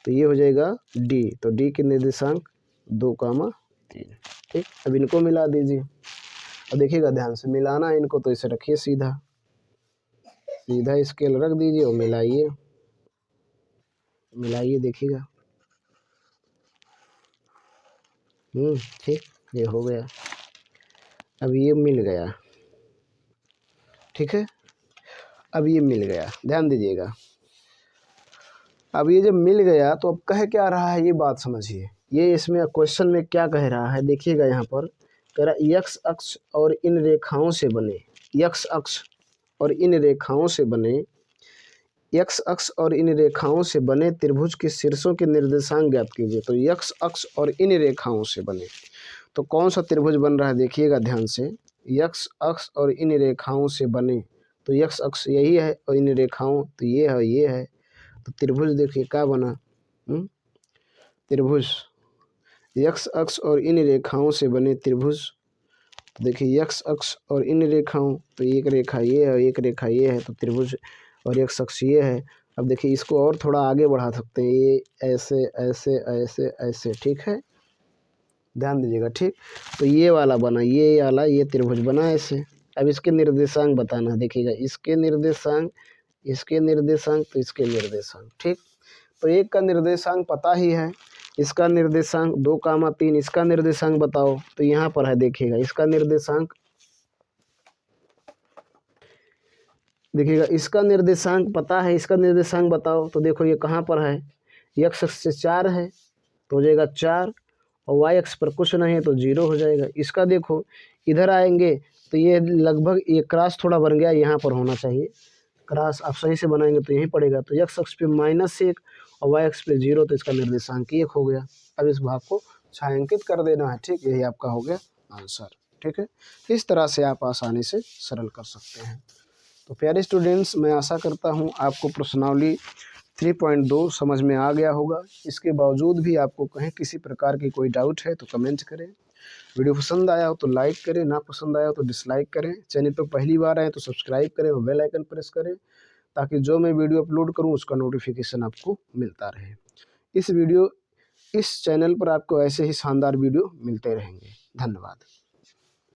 तो ये हो जाएगा d, तो d के निर्देशांक 2,3। ठीक, अब इनको मिला दीजिए। अब देखिएगा ध्यान से, मिलाना है इनको, तो इसे रखिए सीधा, सीधा स्केल रख दीजिए और मिलाइए, मिलाइए देखिएगा। ठीक, ये हो गया। अब ये मिल गया। ठीक है, अब ये मिल गया, ध्यान दीजिएगा। अब ये जब मिल गया तो अब कह क्या रहा है ये बात समझिए। ये इसमें क्वेश्चन में क्या कह रहा है देखिएगा, यहाँ पर कह रहा यक्स अक्ष और इन रेखाओं से बने, यक्स अक्ष और इन रेखाओं से बने, यक्स अक्ष और इन रेखाओं से बने त्रिभुज के शीर्षों के निर्देशांक ज्ञात कीजिए। तो यक्स अक्ष और इन रेखाओं से बने, तो कौन सा त्रिभुज बन रहा है देखिएगा ध्यान से। यक्स अक्ष और इन रेखाओं से बने, तो यक्स अक्ष यही है और इन रेखाओं तो ये है, ये है। तो त्रिभुज देखिए क्या बना, त्रिभुज यक्स अक्ष और इन रेखाओं से बने त्रिभुज। देखिए यक्स अक्ष और इन रेखाओं, तो एक रेखा ये है, एक रेखा ये है, तो त्रिभुज और यक्स अक्ष ये है। अब देखिए इसको और थोड़ा आगे बढ़ा सकते हैं, ये ऐसे ऐसे ऐसे ऐसे, ठीक है, ध्यान दीजिएगा, ठीक। तो ये वाला बना, ये वाला ये त्रिभुज बना ऐसे। अब इसके निर्देशांक बताना, देखिएगा इसके निर्देशांक, इसके निर्देशांक, तो इसके निर्देशांक, ठीक। तो एक का निर्देशांक पता ही है, इसका निर्देशांक 2,3, इसका निर्देशांक बताओ। तो यहाँ पर है देखिएगा इसका निर्देशांक, देखिएगा इसका निर्देशांक पता है, इसका निर्देशांक बताओ। तो देखो ये कहाँ पर है, एक्स अक्ष से 4 है तो हो जाएगा 4, और वाई अक्ष पर कुछ नहीं है तो 0 हो जाएगा। इसका देखो इधर आएंगे तो ये लगभग ये क्रॉस थोड़ा बन गया, यहाँ पर होना चाहिए क्रॉस, आप सही से बनाएंगे तो यहीं पड़ेगा। तो एक्स अक्ष पे -1 और वाई अक्ष पे 0, तो इसका निर्देशांक 1 हो गया। अब इस भाग को छायांकित कर देना है, ठीक, यही आपका हो गया आंसर, ठीक है। इस तरह से आप आसानी से सरल कर सकते हैं। तो प्यारे स्टूडेंट्स, मैं आशा करता हूँ आपको प्रश्नावली 3.2 समझ में आ गया होगा। इसके बावजूद भी आपको कहीं किसी प्रकार की कोई डाउट है तो कमेंट करें। वीडियो पसंद आया हो तो लाइक करें, ना पसंद आया हो तो डिसलाइक करें। चैनल पर पहली बार आए तो सब्सक्राइब करें और बेल आइकन प्रेस करें, ताकि जो मैं वीडियो अपलोड करूं उसका नोटिफिकेशन आपको मिलता रहे। इस चैनल पर आपको ऐसे ही शानदार वीडियो मिलते रहेंगे। धन्यवाद।